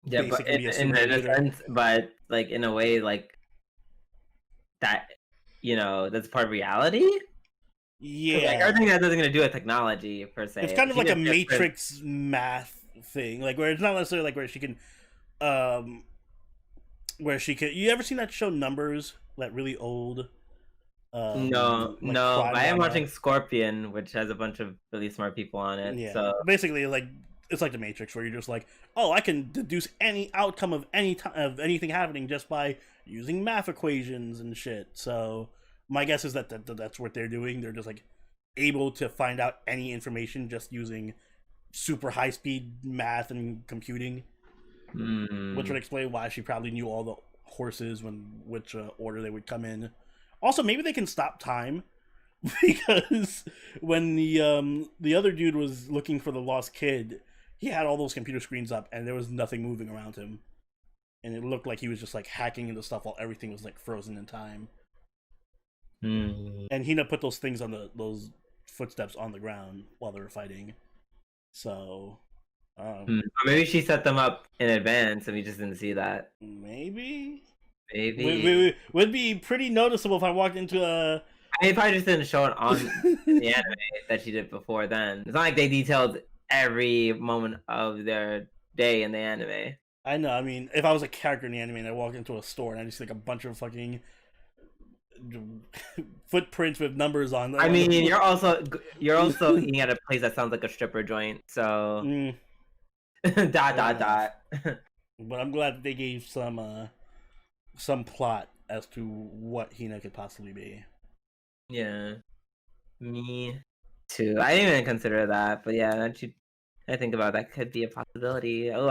but in a sense, but like in a way like that, that's part of reality. Yeah, like everything that doesn't gonna do with technology per se. It's kind of like a Matrix math thing, like where it's not necessarily like where she can, You ever seen that show Numbers? That really old. No. I am watching Scorpion, which has a bunch of really smart people on it. Yeah. So basically, like it's like the Matrix, where you're just like, oh, I can deduce any outcome of anything happening just by using math equations and shit. So my guess is that's what they're doing. They're just like able to find out any information just using super high speed math and computing, which would explain why she probably knew all the horses which order they would come in. Also, maybe they can stop time, because when the other dude was looking for the lost kid, he had all those computer screens up and there was nothing moving around him, and it looked like he was just like hacking into stuff while everything was like frozen in time. And Hina put those things on those footsteps on the ground while they were fighting. So maybe she set them up in advance and we just didn't see that. Maybe would be pretty noticeable if I walked into a... I mean, probably just didn't show it on the anime that she did before then. It's not like they detailed every moment of their day in the anime. I know. I mean, if I was a character in the anime and I walk into a store and I just see like a bunch of fucking footprints with numbers on them. I mean, you're also eating at a place that sounds like a stripper joint. So dot. But I'm glad that they gave some plot as to what Hina could possibly be. Yeah, me too. I didn't even consider that, but yeah, I think about that could be a possibility. Oh,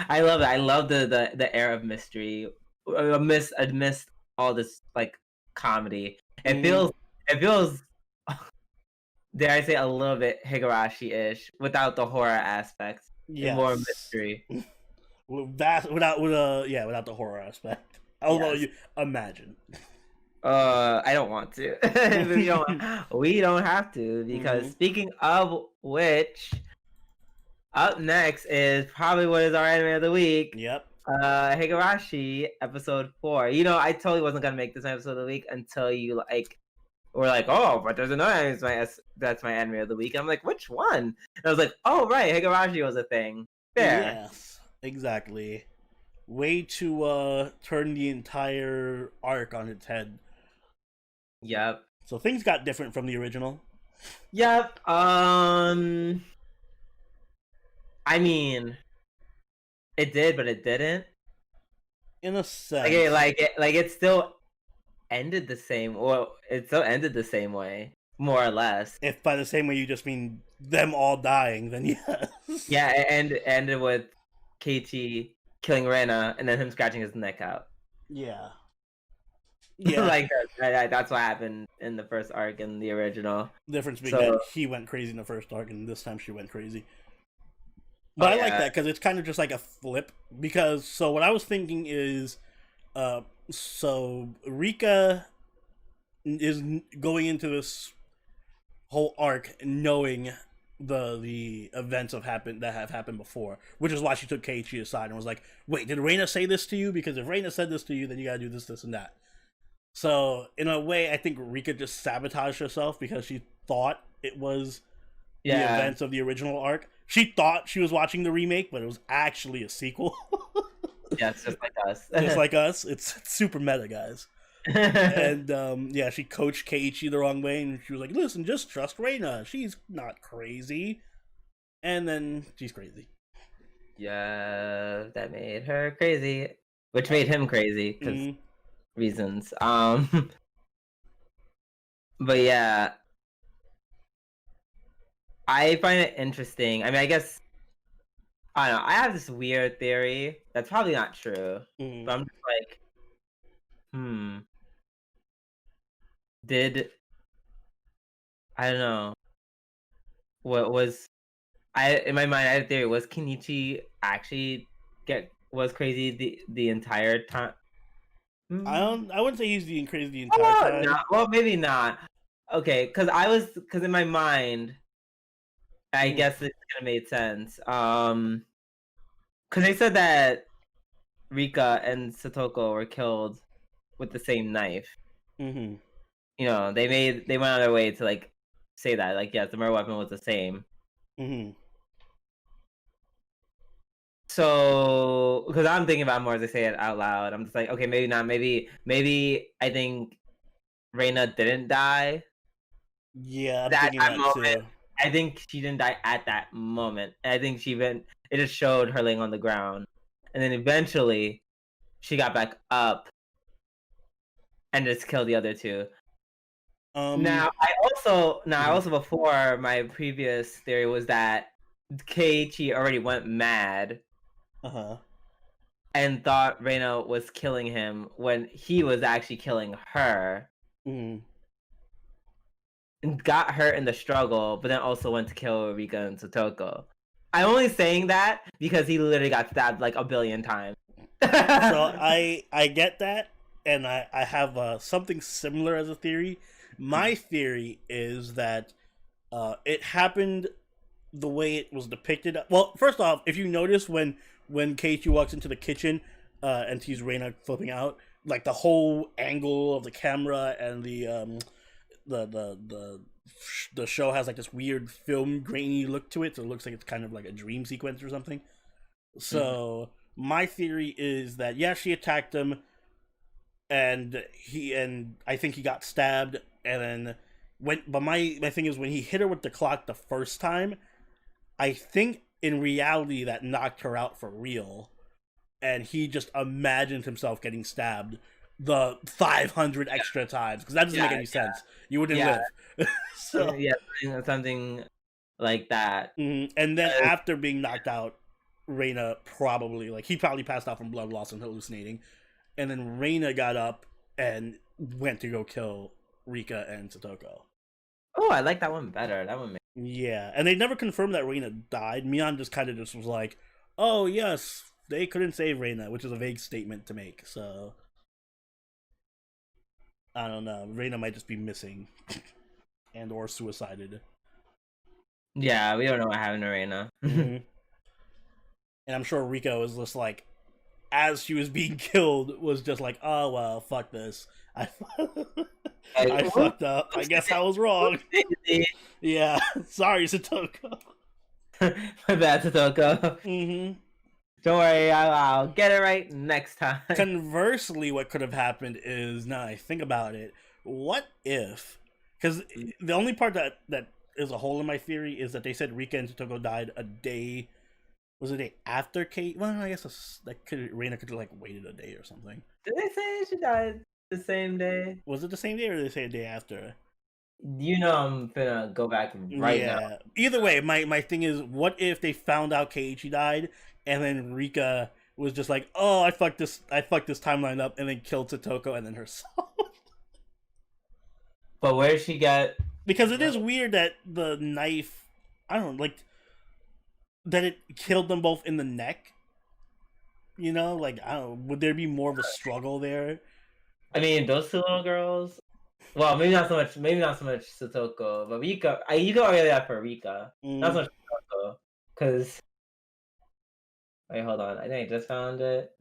I love it. I love the air of mystery amidst all this like comedy. It feels dare I say a little bit Higurashi-ish without the horror aspects. Yes. More mystery. Without the horror aspect. Although you imagine. I don't want to. we don't have to, because speaking of which, up next is probably what is our anime of the week. Yep. Higurashi episode 4. I totally wasn't gonna make this episode of the week until you were like, oh, but there's another anime that's my anime of the week. And I'm like, which one? And I was like, oh right, Higurashi was a thing. Fair. Yes, exactly. Way to turn the entire arc on its head. Yep. So things got different from the original. Yep. I mean, it did, but it didn't. In a sense, it still ended the same, or it still ended the same way, more or less. If by the same way you just mean them all dying, then yes. Yeah, it ended with Keiichi killing Reina and then him scratching his neck out. Yeah. Yeah. Like that's what happened in the first arc in the original. The difference being that he went crazy in the first arc, and this time she went crazy. But I like that because it's kind of just like a flip. Because so what I was thinking is, so Rika is going into this whole arc knowing the events that have happened before, which is why she took Keiichi aside and was like, "Wait, did Reina say this to you? Because if Reina said this to you, then you gotta do this, this, and that." So in a way, I think Rika just sabotaged herself because she thought it was the events of the original arc. She thought she was watching the remake, but it was actually a sequel. Yeah, it's just like us. Just like us. It's super meta, guys. And yeah, she coached Keiichi the wrong way, and she was like, "Listen, just trust Reina. She's not crazy." And then she's crazy. Yeah, that made her crazy, which made him crazy because reasons. But yeah, I find it interesting. I mean, I guess I don't know. I have this weird theory that's probably not true, but I'm just like, did I don't know what was in my mind? I had a theory. Was Kenichi actually was crazy the entire time? I wouldn't say he's crazy the entire time. No, well, maybe not. Okay, because in my mind, I guess it's gonna make sense. Because they said that Rika and Satoko were killed with the same knife. Mm-hmm. You know, they went out of their way to like say that, like, yes, the murder weapon was the same. Mm-hmm. So, because I'm thinking about it more as I say it out loud, I'm just like, okay, maybe not. Maybe I think Reina didn't die. Yeah, I'm thinking that moment. Too. I think she didn't die at that moment. I think it just showed her laying on the ground, and then eventually she got back up and just killed the other two. Now I also before my previous theory was that Keiichi already went mad, and thought Reina was killing him when he was actually killing her. And got hurt in the struggle, but then also went to kill Rika and Satoko. I'm only saying that because he literally got stabbed like a billion times. So I get that, and I have something similar as a theory. My theory is that it happened the way it was depicted. Well, first off, if you notice when Keiichi walks into the kitchen and sees Reina flipping out, like the whole angle of the camera and the show has like this weird film grainy look to it, so it looks like it's kind of like a dream sequence or something. So my theory is that she attacked him, and I think he got stabbed, and then but my thing is when he hit her with the clock the first time, I think in reality that knocked her out for real, and he just imagined himself getting stabbed the 500 extra times, because that doesn't make any sense. You wouldn't live. So something like that. And then after being knocked out, Reina he probably passed out from blood loss and hallucinating, and then Reina got up and went to go kill Rika and Satoko. Oh, I like that one better. That one and they never confirmed that Reina died. Mion just kind of was like, oh yes, they couldn't save Reina, which is a vague statement to make, so I don't know. Reina might just be missing and or suicided. Yeah, we don't know what happened to Reina. And I'm sure Rika was just like, as she was being killed, was just like, oh well, fuck this. I fucked up. I guess I was wrong. Yeah, sorry, Satoko. My bad, Satoko. Don't worry, I'll get it right next time. Conversely, what could have happened is, now I think about it, what if Because the only part that is a hole in my theory is that they said Rika and Totoko died a day. Was it a day after Kate? Well, I guess Reina could like waited a day or something. Did they say she died the same day? Was it the same day or did they say a day after? You know I'm gonna go back right now. Either way, my thing is, what if they found out Keiichi died and then Rika was just like, oh, I fucked this timeline up, and then killed Totoko and then herself. But where did she get? Because it is weird that the knife, I don't know, like that it killed them both in the neck. You know, like I don't know, would there be more of a struggle there? I mean, those two little girls. Well, maybe not so much Satoko, but Rika. You go argue that for Rika. Not so much Satoko, because. Wait, hold on. I think I just found it.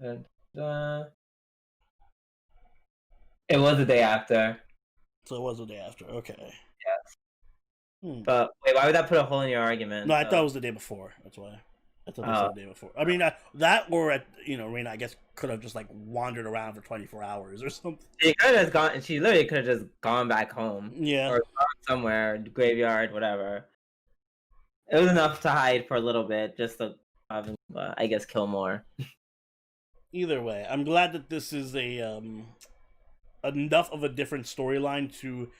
It was the day after. So it was the day after. Okay. Yes. But wait, why would that put a hole in your argument? No, I thought it was the day before. That's why. I thought it was the day before. I mean, that or Reina, I guess, could have just like wandered around for 24 hours or something. She could have just gone. She literally could have just gone back home. Yeah. Or gone somewhere, graveyard, whatever. It was enough to hide for a little bit, just to, I guess, kill more. Either way, I'm glad that this is a enough of a different storyline to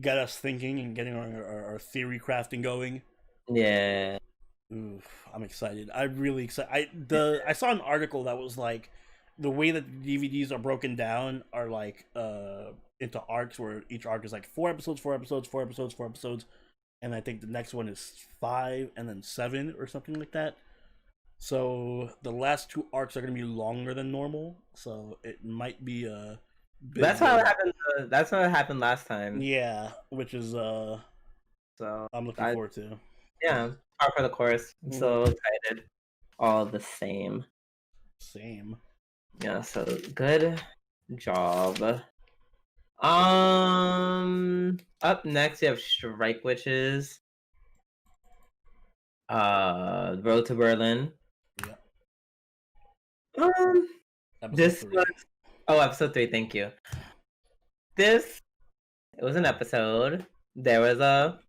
get us thinking and getting our theory crafting going. Yeah. Oof, I'm excited. I'm really excited. I saw an article that was like the way that the DVDs are broken down are like into arcs, where each arc is like 4 episodes, 4 episodes, 4 episodes, 4 episodes, and I think the next one is 5 and then 7 or something like that. So the last 2 arcs are going to be longer than normal, so it might be a bit. That's how it happened. That's how it happened last time. Yeah, which is so I'm looking forward to. Yeah, part for the course. I'm so excited. All the same. Same. Yeah. So good job. Up next we have Strike Witches. Road to Berlin. Yeah. This was episode 3. Thank you. It was an episode. There was a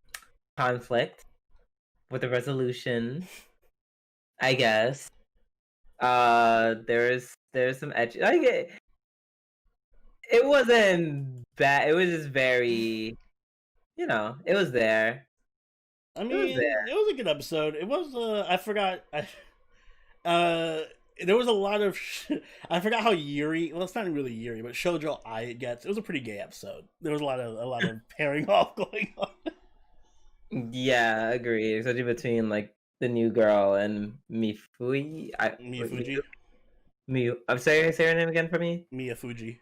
conflict with a resolution, I guess. There's some edge. It wasn't bad. It was just very, it was there. I mean, it was a good episode. It was. I forgot. There was a lot of. I forgot how Yuri. Well, it's not really Yuri, but Shoujo Ai it gets. It was a pretty gay episode. There was a lot of pairing off going on. Yeah, I agree. Especially between like the new girl and Mifuji. I'm sorry. Say her name again for me. Miyafuji.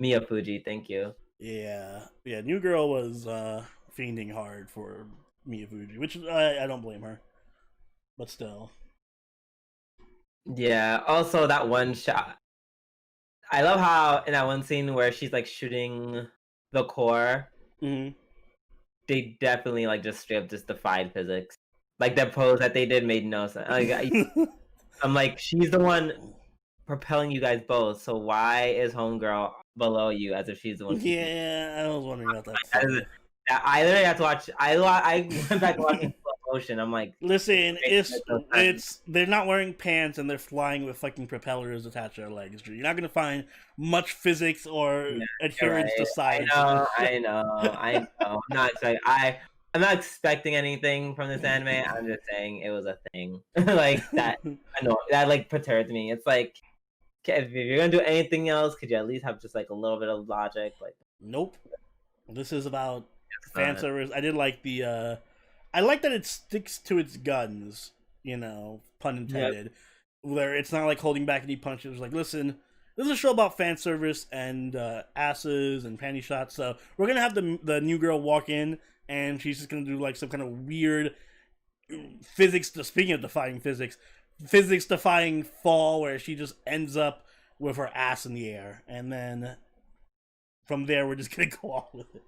Miyafuji. Thank you. Yeah. New girl was fiending hard for Miyafuji, which I don't blame her, but still. Yeah. Also, that one shot. I love how in that one scene where she's like shooting the core, they definitely like just straight up just defied physics. Like the pose that they did made no sense. Like, I'm like, she's the one propelling you guys both. So why is homegirl below you as if she's the one? Yeah, I was wondering about that. I literally have to watch. I went back watching slow motion. I'm like, listen, they're not wearing pants and they're flying with fucking propellers attached to their legs. You're not gonna find much physics or adherence to science. I know. I'm not excited. I'm not expecting anything from this anime. I'm just saying it was a thing like that. I know that like perturbed me. It's like, if you're gonna do anything else, could you at least have just like a little bit of logic? Like, nope. This is about fan service. I did like the. I like that it sticks to its guns. Pun intended. Yep. Where it's not like holding back any punches. Like, listen, this is a show about fan service and asses and panty shots. So we're gonna have the new girl walk in, and she's just gonna do like some kind of weird physics. Speaking of defying physics defying fall, where she just ends up with her ass in the air, and then from there we're just gonna go on with it.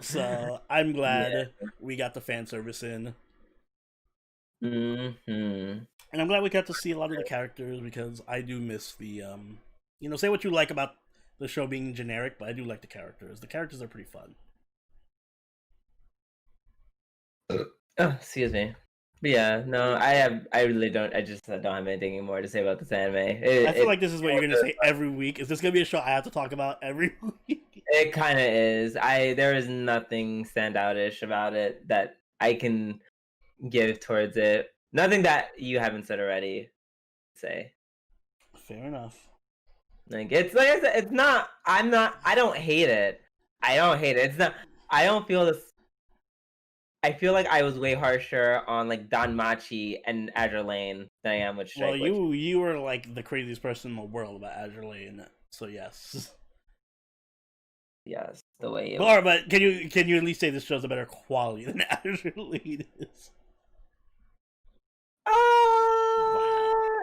So I'm glad we got the fan service in. And I'm glad we got to see a lot of the characters, because I do miss the say what you like about the show being generic, but I do like the characters. The characters are pretty fun. Excuse me. But yeah, no, I really don't. I just don't have anything more to say about this anime. I feel like this is what you're gonna say every week. Is this gonna be a show I have to talk about every week? It kind of is. There is nothing standoutish about it that I can give towards it. Nothing that you haven't said already. Say. Fair enough. Like it's like I said, it's not. I'm not. I don't hate it. I don't hate it. It's not. I don't feel this. I feel like I was way harsher on like DanMachi and Azure Lane than I am with Strike. Well, you were like the craziest person in the world about Azure Lane, so yes. Yes, the way. But can you at least say this show's a better quality than Azure Lane is?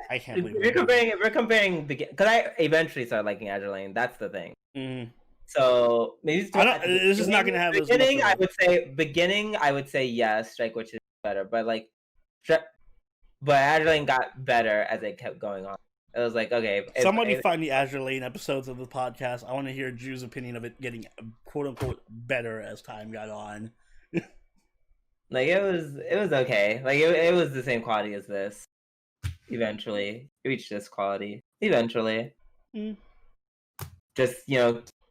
I can't believe we're comparing because I eventually started liking Azure Lane. That's the thing. Mm. So maybe this is not going to have beginning. I would say yes, Strike Witch is better, but like, but Azure Lane got better as it kept going on. It was like, okay, somebody find the Azure Lane episodes of the podcast. I want to hear Drew's opinion of it getting quote unquote better as time got on. Like it was okay. Like it was the same quality as this. Eventually, it reached this quality. Eventually, just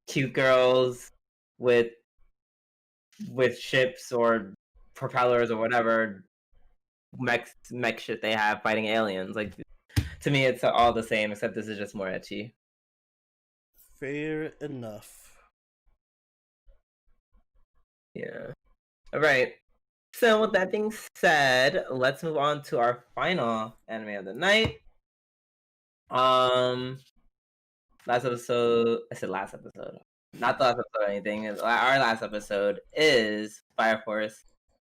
cute girls with ships or propellers or whatever mech shit they have fighting aliens. Like to me, it's all the same except this is just more ecchi. Fair enough. Yeah. All right. So with that being said, let's move on to our final anime of the night. Last episode. I said last episode. Not the last episode or anything. Our last episode is Fire Force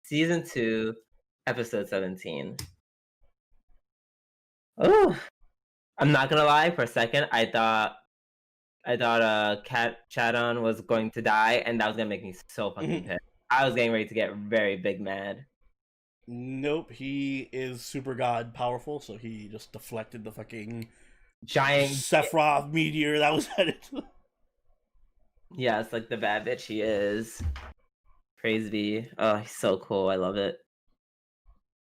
Season 2, Episode 17. Oh, I'm not gonna lie. For a second, I thought Cat Chadon was going to die, and that was gonna make me so fucking pissed. I was getting ready to get very big mad. Nope, he is super god powerful, so he just deflected the fucking giant Sephiroth meteor that was at it. Yeah, it's like the bad bitch he is. Praise be. Oh, he's so cool. I love it.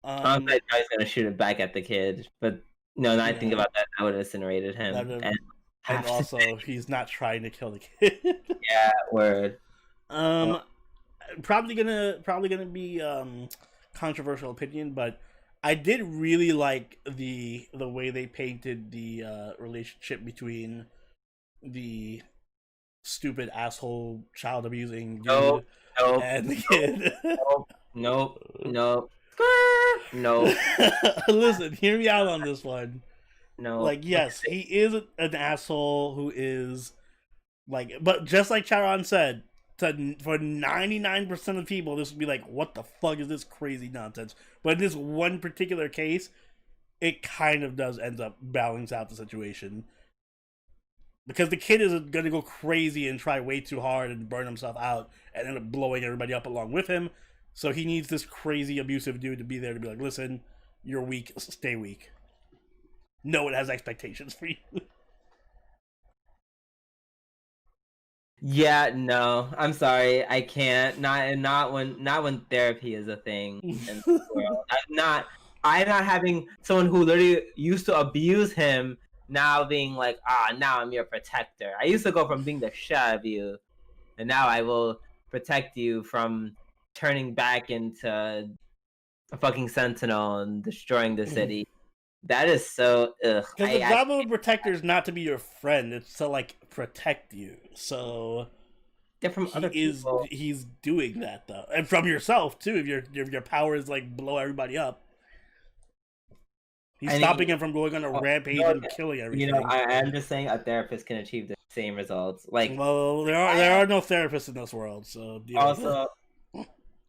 I'm like, I was gonna shoot it back at the kid, but no, now I think about that, I would have incinerated him. And also, he's not trying to kill the kid. Yeah, word. Probably gonna be controversial opinion, but I did really like the way they painted the relationship between the stupid asshole child abusing dude and the kid. Nope. Listen, hear me out on this one. No. Like, yes, he is an asshole who is like, but just like Charon said, for 99% of people, this would be like, what the fuck is this crazy nonsense? But in this one particular case, it kind of does end up balance out the situation. Because the kid is going to go crazy and try way too hard and burn himself out and end up blowing everybody up along with him. So he needs this crazy abusive dude to be there to be like, listen, you're weak, stay weak. No one has expectations for you. Yeah, no, I'm sorry, I can't. Not when therapy is a thing in the world. I'm not having someone who literally used to abuse him now being like, now I'm your protector. I used to go from being the shit out of you, and now I will protect you from turning back into a fucking sentinel and destroying the city. That is so ugh. Because the job of a protector is not to be your friend; it's to like protect you. So yeah, from other people. He's doing that though, and from yourself too. If your power is like blow everybody up, he's stopping him from going on a rampage and killing everything. I'm just saying a therapist can achieve the same results. Like, well, there are no therapists in this world, so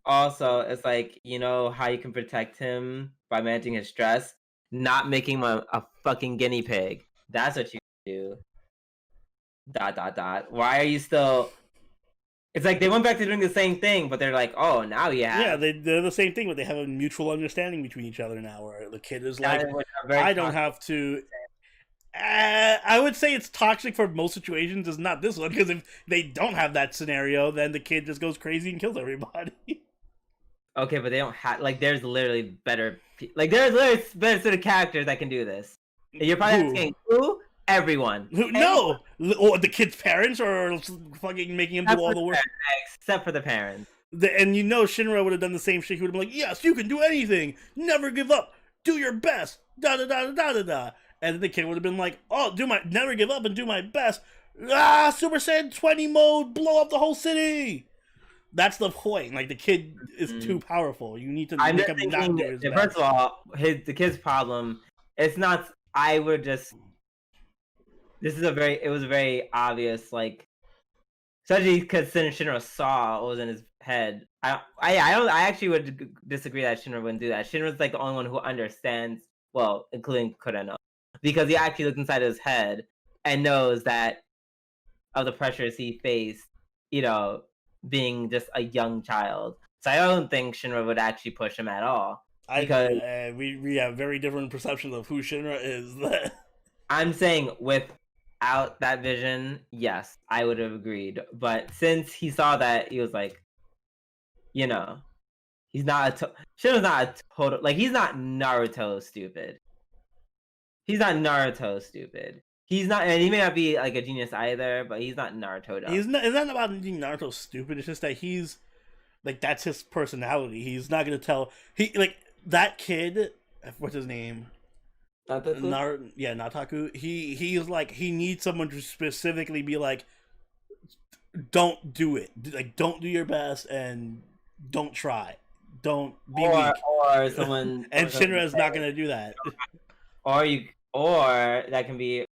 also, it's like, how you can protect him by managing his stress. Not making him a fucking guinea pig. That's what you do. ... Why are you still... It's like they went back to doing the same thing, but they're like, oh, now you have... Yeah, they're the same thing, but they have a mutual understanding between each other now, where the kid is like, I don't have to... I would say it's toxic for most situations. It's not this one, because if they don't have that scenario, then the kid just goes crazy and kills everybody. Okay, but they don't have like. There's literally better sort of characters that can do this. And you're probably asking who? Everyone. No, or the kid's parents are fucking making him do all the work. Except for the parents. And you know Shinra would have done the same shit. He would have been like, yes, you can do anything. Never give up. Do your best. Da da da da da da. And then the kid would have been like, oh, never give up and do my best. Ah, Super Saiyan 20 mode, blow up the whole city. That's the point. Like, the kid is too powerful. You need to make him not do his best. First of all, the kid's problem, it's not, it was very obvious, like, especially because Shinra saw what was in his head. I actually would disagree that Shinra wouldn't do that. Shinra's like the only one who understands, well, including Kureno, because he actually looks inside his head and knows that of the pressures he faced, you know, being just a young child. So I don't think Shinra would actually push him at all. Because we have very different perceptions of who Shinra is. I'm saying without that vision, yes, I would have agreed. But since he saw that, he was like, you know, he's not Shinra's not a total, like, he's not Naruto stupid. He's not Naruto stupid. He's not, and he may not be like a genius either, but he's not Naruto. It's not about being Naruto stupid. It's just that he's like, that's his personality. He's not gonna tell that kid. What's his name? Nattaku? Nattaku. He's like, he needs someone to specifically be like, don't do it. Like, don't do your best and don't try. Don't be weak. Or someone. And Shinra is not gonna do that. Or that can be.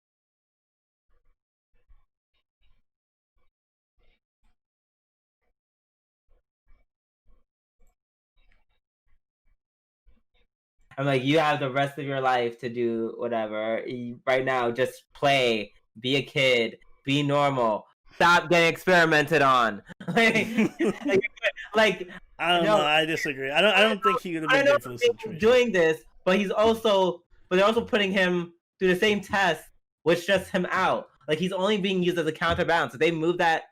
I'm like, you have the rest of your life to do whatever. Right now, just play, be a kid, be normal, stop getting experimented on. like, I don't know. I disagree. I don't think he would have been good for this situation. Doing this, but they're also putting him through the same test, which stressed him out. Like, he's only being used as a counterbalance. If they move that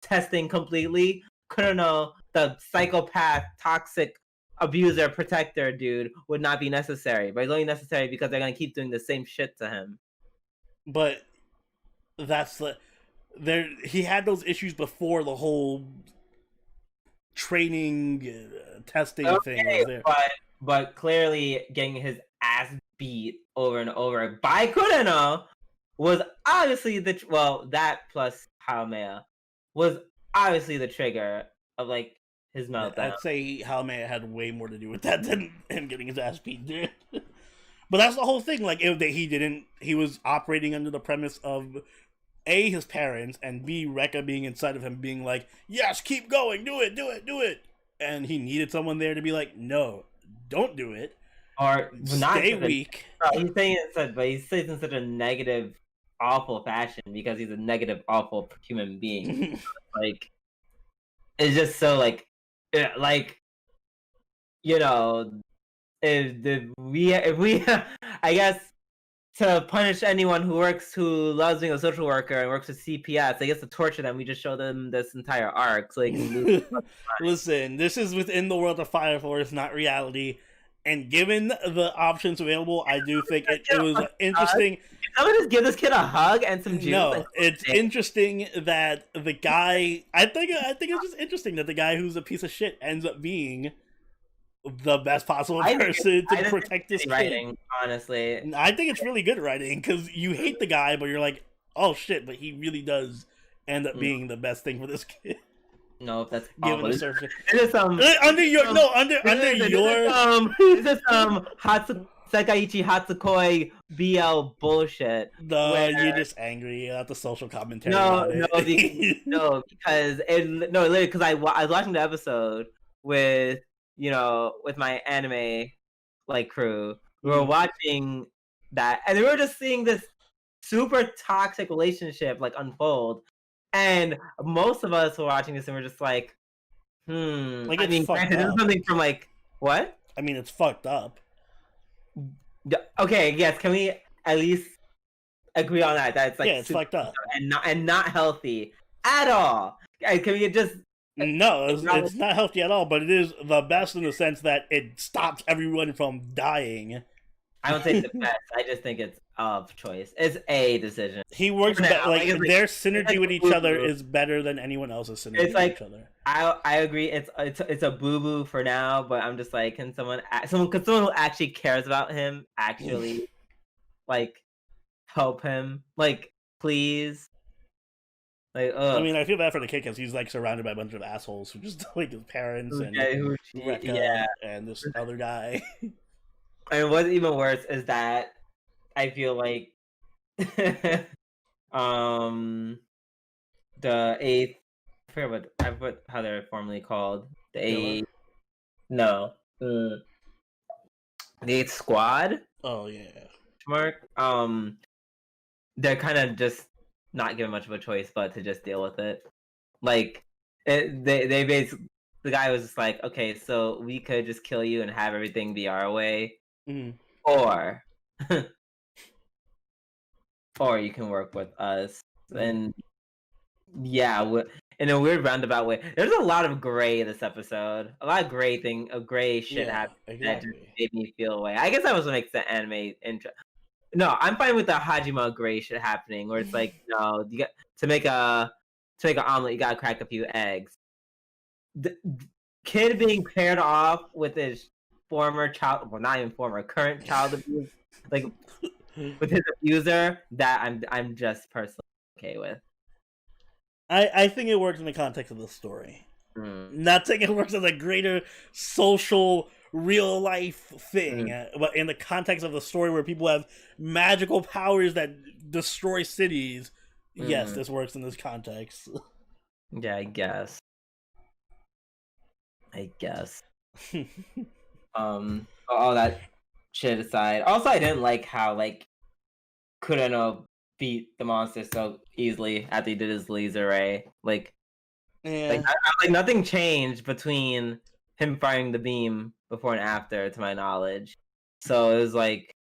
testing completely, Kureno, the psychopath, toxic abuser, protector dude, would not be necessary. But it's only necessary because they're gonna keep doing the same shit to him. But he had those issues before the whole training testing thing was there. But clearly getting his ass beat over and over by Kureno was obviously that plus Haomea was obviously the trigger of, like, his meltdown. I'd say Haomea had way more to do with that than him getting his ass beat, dude. But that's the whole thing. Like, he was operating under the premise of A, his parents, and B, Rika being inside of him being like, yes, keep going, do it. And he needed someone there to be like, no, don't do it. Or stay weak. He's saying it in such a negative, awful fashion because he's a negative, awful human being. Like, it's just so, like, you know, if we I guess, to punish anyone who loves being a social worker and works with CPS, I guess to torture them, we just show them this entire arc so they can lose. Listen, this is within the world of Fire Force, not reality. And given the options available, I do think it was interesting. Can someone just give this kid a hug and some juice? No, it's interesting that the guy. I think it's just interesting that the guy who's a piece of shit ends up being the best possible person to protect this kid. Writing, honestly, I think it's really good writing because you hate the guy, but you're like, oh shit, but he really does end up being the best thing for this kid. No, if that's given the surface. It is under your Sekaiichi Hatsukoi BL bullshit. You're just angry at the social commentary. Because I was watching the episode with my anime crew. We were watching that, and we were just seeing this super toxic relationship unfold. And most of us were watching this and we're just like, Like, I mean, granted, this is something from what? I mean, it's fucked up. Okay, yes. Can we at least agree on that? That's it's fucked up and not healthy at all. Can we just No, it's not healthy at all, but it is the best in the sense that it stops everyone from dying. I don't think it's the best. I just think it's of choice. It's a decision. He works better. Like their synergy with each other is better than anyone else's synergy with each other. I agree. It's a boo boo for now, but I'm just like, can someone who actually cares about him actually like help him? Like, please. Like, I mean, I feel bad for the kid because he's like surrounded by a bunch of assholes who just like his parents and Rika and this other guy. And what's even worse is that I feel like the eighth. I forget how they're formally called. The eighth. No. The eighth squad. Oh yeah. Mark. They're kind of just not given much of a choice but to just deal with it. Like they basically, the guy was just like, okay, so we could just kill you and have everything be our way, or or you can work with us. And yeah, in a weird roundabout way. There's a lot of gray this episode. A lot of gray shit happened that just made me feel away. I guess that was what makes the anime intro. No, I'm fine with the Hajima gray shit happening, where it's like, no, you got to make an omelet, you gotta crack a few eggs. The kid being paired off with his former child, well, not even former, current child abuse, like with his abuser, that I'm just personally okay with. I think it works in the context of the story. Not saying it works as a greater social, real life thing, but in the context of the story where people have magical powers that destroy cities, yes, this works in this context. Yeah, I guess. All that shit aside. Also, I didn't like how like Kureno beat the monster so easily after he did his laser ray. Like, like nothing changed between him firing the beam before and after, to my knowledge. So it was like,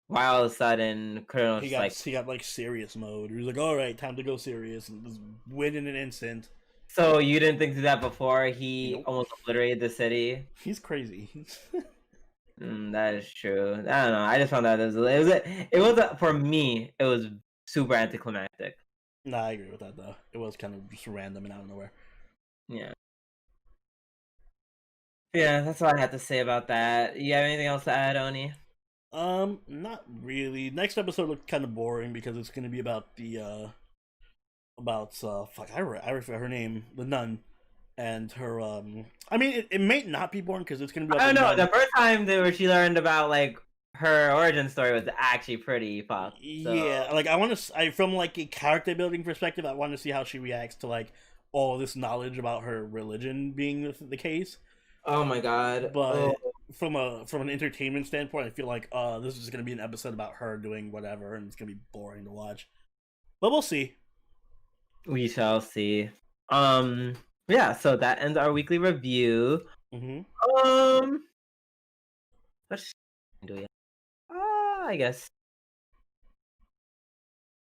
why all of a sudden Kureno he got like serious mode. He was like, all right, time to go serious, and just win in an instant. So you didn't think through that before he almost obliterated the city? He's crazy. That is true. I don't know. I just found out it was for me. It was super anticlimactic. Nah, I agree with that though. It was kind of just random and out of nowhere. Yeah. Yeah, that's all I had to say about that. You have anything else to add, Oni? Not really. Next episode looked kind of boring because it's going to be about the I forgot her name, the nun, and her I mean, it may not be boring because it's going to be. I don't know. The first time where she learned about like her origin story was actually pretty fucked. So. Yeah, like from like a character building perspective, I want to see how she reacts to like all this knowledge about her religion being the case. Oh my god! But from an entertainment standpoint, I feel like this is just gonna be an episode about her doing whatever, and it's gonna be boring to watch. But we'll see. We shall see. Yeah. So that ends our weekly review. What do we? I guess.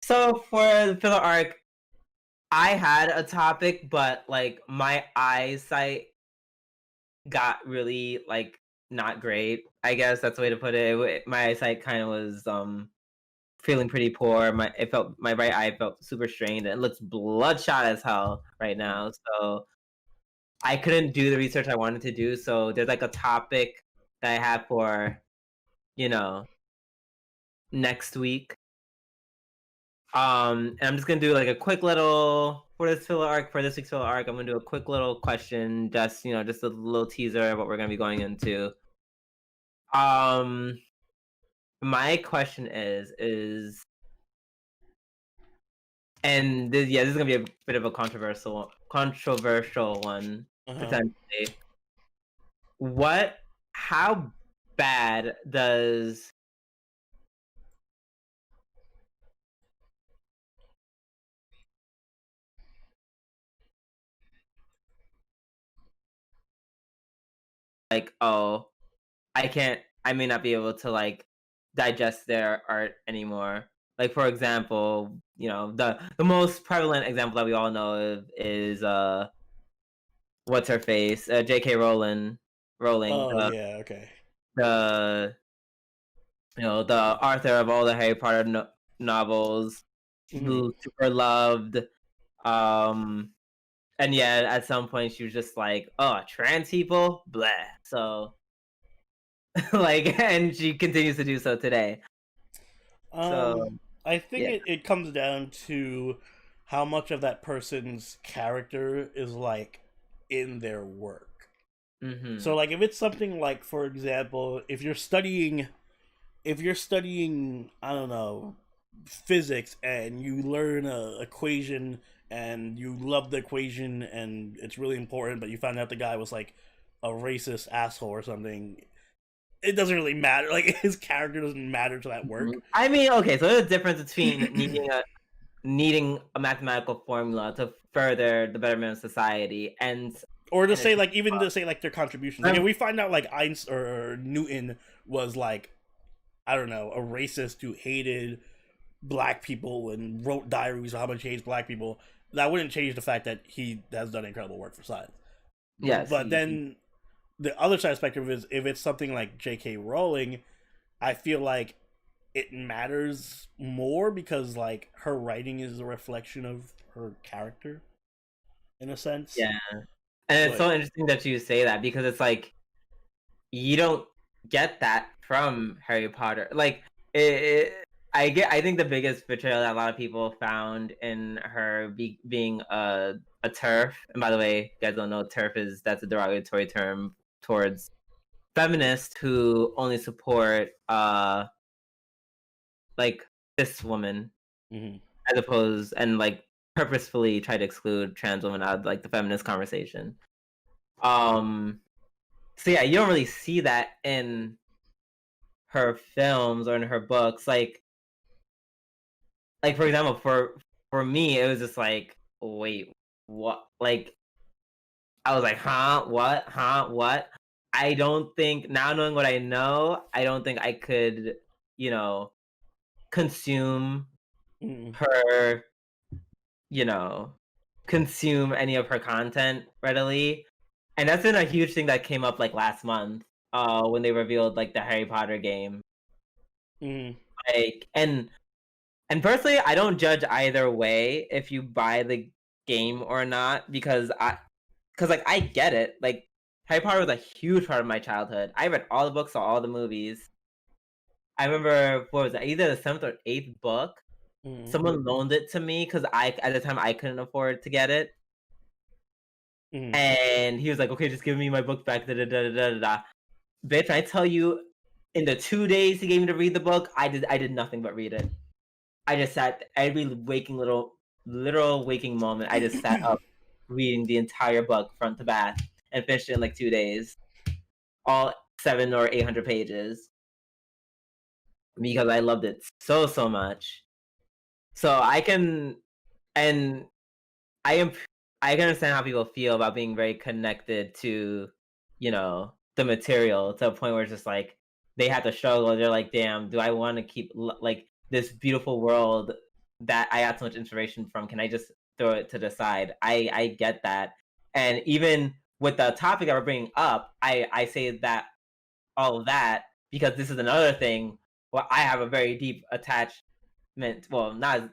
So for the filler arc, I had a topic, but like my eyesight got really like not great. I guess that's the way to put it. My eyesight kind of was feeling pretty poor. My right eye felt super strained, and it looks bloodshot as hell right now. So I couldn't do the research I wanted to do. So there's like a topic that I have for, next week. And I'm just gonna do like a quick little for this week's filler arc. I'm gonna do a quick little question, just a little teaser of what we're gonna be going into. My question is, and this is gonna be a bit of a controversial one potentially. How bad does I may not be able to like digest their art anymore. Like for example, the most prevalent example that we all know of is what's her face, J.K. Rowling. Oh yeah, okay. The the author of all the Harry Potter novels, super loved. And yeah, at some point she was just like, "Oh, trans people, blah." So, like, and she continues to do so today. So, I think yeah. it comes down to how much of that person's character is like in their work. So like if it's something like, for example, if you're studying I don't know, physics, and you learn a equation and you love the equation and it's really important, but you find out the guy was like a racist asshole or something, it doesn't really matter. Like his character doesn't matter to that work. I mean, okay, so there's a difference between needing a mathematical formula to further the betterment of society, and or to say like, even to say like their contributions. Like if we find out like Einstein or Newton was like, I don't know, a racist who hated black people and wrote diaries of how much he hates black people, that wouldn't change the fact that he has done incredible work for science. Yes. But then the other side of the spectrum is, if it's something like J.K. Rowling, I feel like it matters more because like her writing is a reflection of her character, in a sense. Yeah. And it's so interesting that you say that, because it's like, you don't get that from Harry Potter. Like, I think the biggest betrayal that a lot of people found in her being a TERF, and by the way, you guys don't know, TERF that's a derogatory term towards feminists who only support like this woman, as opposed, and like purposefully try to exclude trans women out of like the feminist conversation. So yeah, you don't really see that in her films or in her books. Like for example, for me, it was just like, wait, what? Like, I was like, huh, what, I don't think, now knowing what I know, I don't think I could, consume her, consume any of her content readily. And that's been a huge thing that came up like last month, when they revealed like the Harry Potter game. Like, and personally, I don't judge either way if you buy the game or not, because like, I get it. Like, Harry Potter was a huge part of my childhood. I read all the books, saw all the movies. I remember, what was it, either the 7th or 8th book, someone loaned it to me because at the time I couldn't afford to get it. And he was like, okay, just give me my book back. Da, da, da, da, da, da. Bitch, I tell you, in the 2 days he gave me to read the book, I did nothing but read it. I just sat every literal waking moment. I just sat up reading the entire book front to back and finished it in like 2 days, all 700 or 800 pages, because I loved it so much. So I can understand how people feel about being very connected to, the material, to a point where it's just like they have to struggle. They're like, damn, do I want to keep like this beautiful world that I got so much inspiration from? Can I just throw it to the side? I get that. And even with the topic that we're bringing up, I say that all of that because this is another thing where I have a very deep attachment. Well, not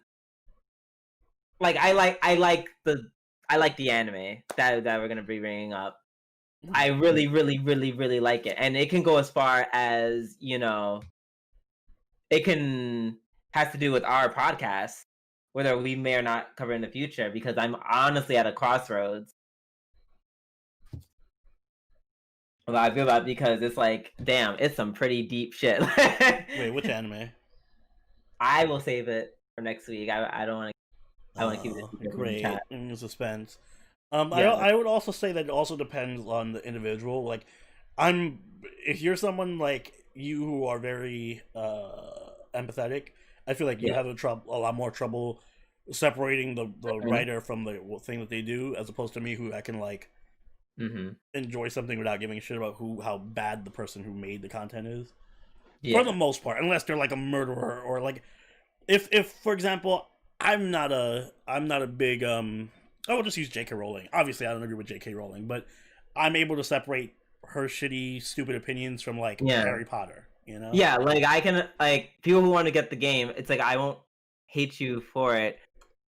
like I like the anime that we're gonna be bringing up. I really like it, and it can go as far as, it has to do with our podcast, whether we may or not cover in the future, because I'm honestly at a crossroads about how I feel about it, because it's like, damn, it's some pretty deep shit. Wait, which anime? I will save it for next week. I don't want to. I want to keep it great in suspense. I would also say that it also depends on the individual. Like, if you're someone like you who are very empathetic, I feel like you have a lot more trouble separating the writer from the thing that they do, as opposed to me, who I can like enjoy something without giving a shit about how bad the person who made the content is. For the most part, unless they're like a murderer, or like if for example, I'm not a big I will just use J.K. Rowling. Obviously, I don't agree with J.K. Rowling, but I'm able to separate her shitty, stupid opinions from like Harry Potter. You know? Yeah, like I can like people who want to get the game. It's like I won't hate you for it.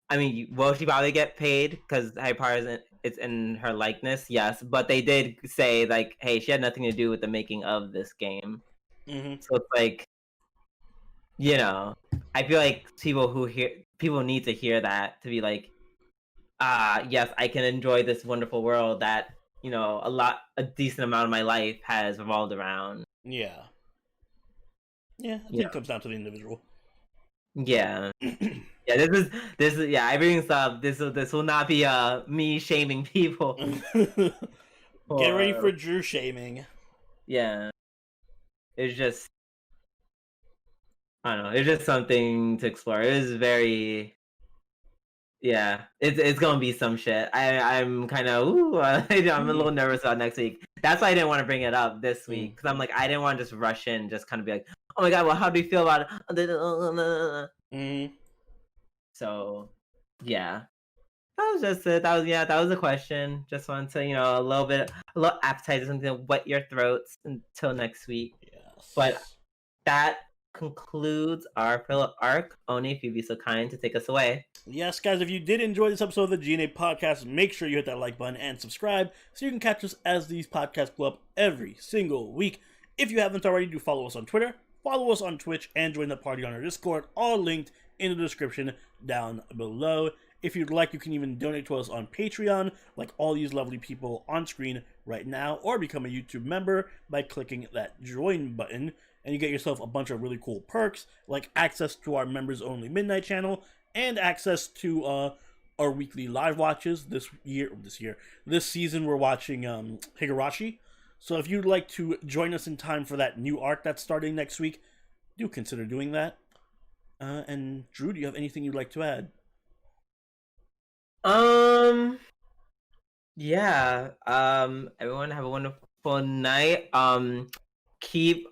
I mean, will she probably get paid because Harry Potter it's in her likeness? Yes, but they did say like, hey, she had nothing to do with the making of this game. Mm-hmm. So it's like, you know, I feel like people need to hear that to be like, yes, I can enjoy this wonderful world that a decent amount of my life has revolved around. Yeah. Yeah, I think it comes down to the individual. Yeah. Yeah, this is yeah, everything stuff. This will not be me shaming people. Get ready for Drew shaming. Yeah. It's just I don't know, it's just something to explore. It was very it's gonna be some shit. I'm kind of I'm a little nervous about next week. That's why I didn't want to bring it up this week because I'm like I didn't want to just rush in, just kind of be like, oh my god, well, how do you feel about it? So, yeah, that was just it. That was a question. Just wanted to a little appetizer, something to wet your throats until next week. Yes. But that concludes our pillow arc. Oni, if you'd be so kind to take us away. Yes, guys, if you did enjoy this episode of the G&A podcast, make sure you hit that like button and subscribe so you can catch us as these podcasts go up every single week. If you haven't already, do follow us on Twitter, follow us on Twitch, and join the party on our Discord, all linked in the description down below. If you'd like, you can even donate to us on Patreon, like all these lovely people on screen right now, or become a YouTube member by clicking that join button, and you get yourself a bunch of really cool perks, like access to our members-only Midnight channel, and access to our weekly live watches. This season we're watching Higurashi. So if you'd like to join us in time for that new arc that's starting next week, do consider doing that. And Drew, do you have anything you'd like to add? Yeah. Everyone have a wonderful night. Keep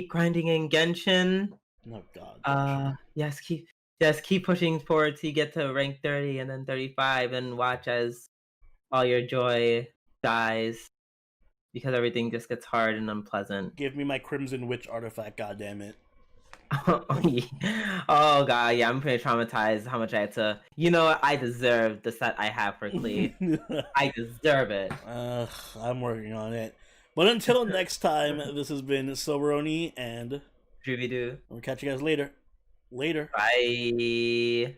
grinding in Genshin. Oh God. Keep pushing forward to get to rank 30 and then 35 and watch as all your joy dies because everything just gets hard and unpleasant. Give me my Crimson Witch artifact, goddammit. Oh god, yeah, I'm pretty traumatized how much I had to. I deserve the set I have for Klee. I deserve it. I'm working on it. But until next time, this has been Soberoni and Drooby Doo. We'll catch you guys later. Later. Bye.